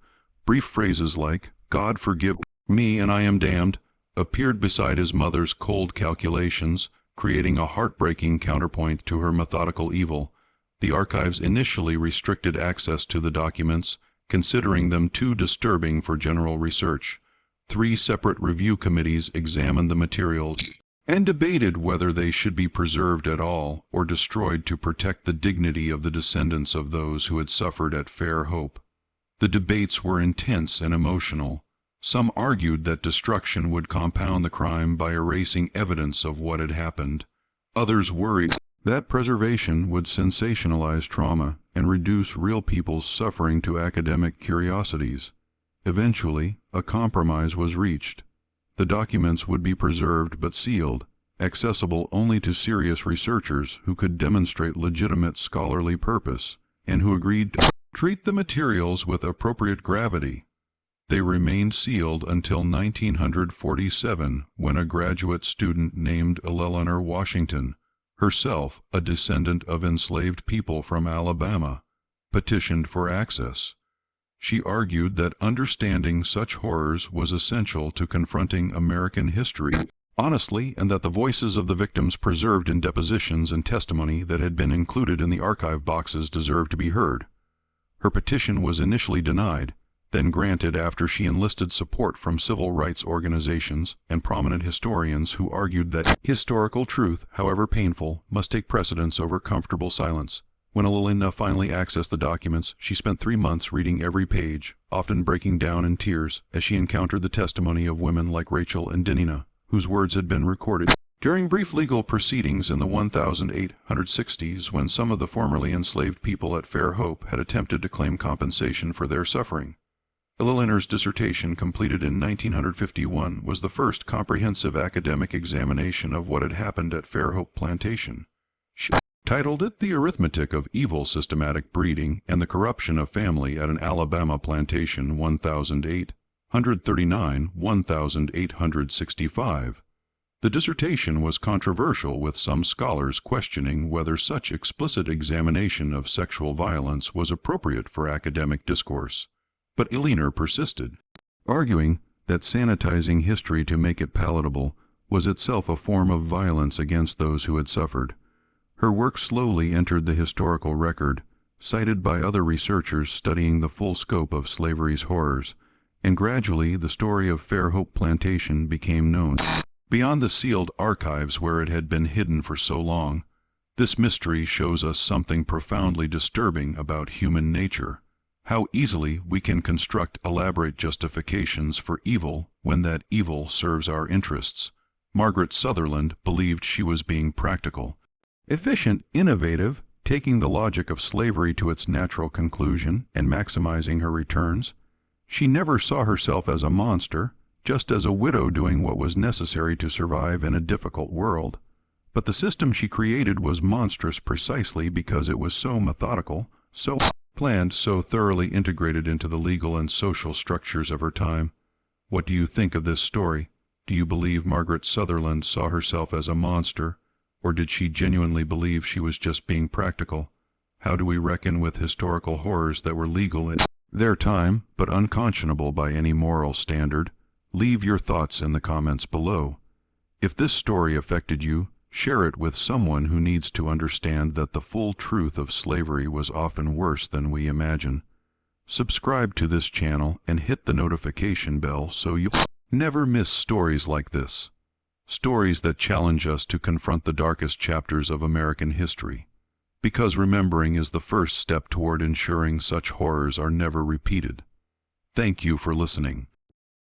Brief phrases like, "God forgive me and I am damned," appeared beside his mother's cold calculations, creating a heartbreaking counterpoint to her methodical evil. The archives initially restricted access to the documents, considering them too disturbing for general research. 3 separate review committees examined the materials and debated whether they should be preserved at all or destroyed to protect the dignity of the descendants of those who had suffered at Fair Hope. The debates were intense and emotional. Some argued that destruction would compound the crime by erasing evidence of what had happened. Others worried that preservation would sensationalize trauma and reduce real people's suffering to academic curiosities. Eventually, a compromise was reached. The documents would be preserved but sealed, accessible only to serious researchers who could demonstrate legitimate scholarly purpose, and who agreed to treat the materials with appropriate gravity. They remained sealed until 1947, when a graduate student named Eleanor Washington, herself a descendant of enslaved people from Alabama, petitioned for access. She argued that understanding such horrors was essential to confronting American history honestly, and that the voices of the victims preserved in depositions and testimony that had been included in the archive boxes deserved to be heard. Her petition was initially denied, then granted after she enlisted support from civil rights organizations and prominent historians who argued that historical truth, however painful, must take precedence over comfortable silence. When Elena finally accessed the documents, she spent 3 months reading every page, often breaking down in tears as she encountered the testimony of women like Rachel and Dinina, whose words had been recorded During brief legal proceedings in the 1860s, when some of the formerly enslaved people at Fair Hope had attempted to claim compensation for their suffering, Elinor's dissertation, completed in 1951, was the first comprehensive academic examination of what had happened at Fair Hope Plantation. She titled it The Arithmetic of Evil Systematic Breeding and the Corruption of Family at an Alabama Plantation 1839-1865. The dissertation was controversial, with some scholars questioning whether such explicit examination of sexual violence was appropriate for academic discourse. But Elinor persisted, arguing that sanitizing history to make it palatable was itself a form of violence against those who had suffered. Her work slowly entered the historical record, cited by other researchers studying the full scope of slavery's horrors, and gradually the story of Fair Hope Plantation became known. Beyond the sealed archives where it had been hidden for so long, this mystery shows us something profoundly disturbing about human nature. How easily we can construct elaborate justifications for evil when that evil serves our interests. Margaret Sutherland believed she was being practical, efficient, innovative, taking the logic of slavery to its natural conclusion and maximizing her returns. She never saw herself as a monster, just as a widow doing what was necessary to survive in a difficult world. But the system she created was monstrous precisely because it was so methodical, so planned, so thoroughly integrated into the legal and social structures of her time. What do you think of this story? Do you believe Margaret Sutherland saw herself as a monster, or did she genuinely believe she was just being practical? How do we reckon with historical horrors that were legal in their time, but unconscionable by any moral standard? Leave your thoughts in the comments below. If this story affected you, share it with someone who needs to understand that the full truth of slavery was often worse than we imagine. Subscribe to this channel and hit the notification bell so you'll never miss stories like this. Stories that challenge us to confront the darkest chapters of American history. Because remembering is the first step toward ensuring such horrors are never repeated. Thank you for listening.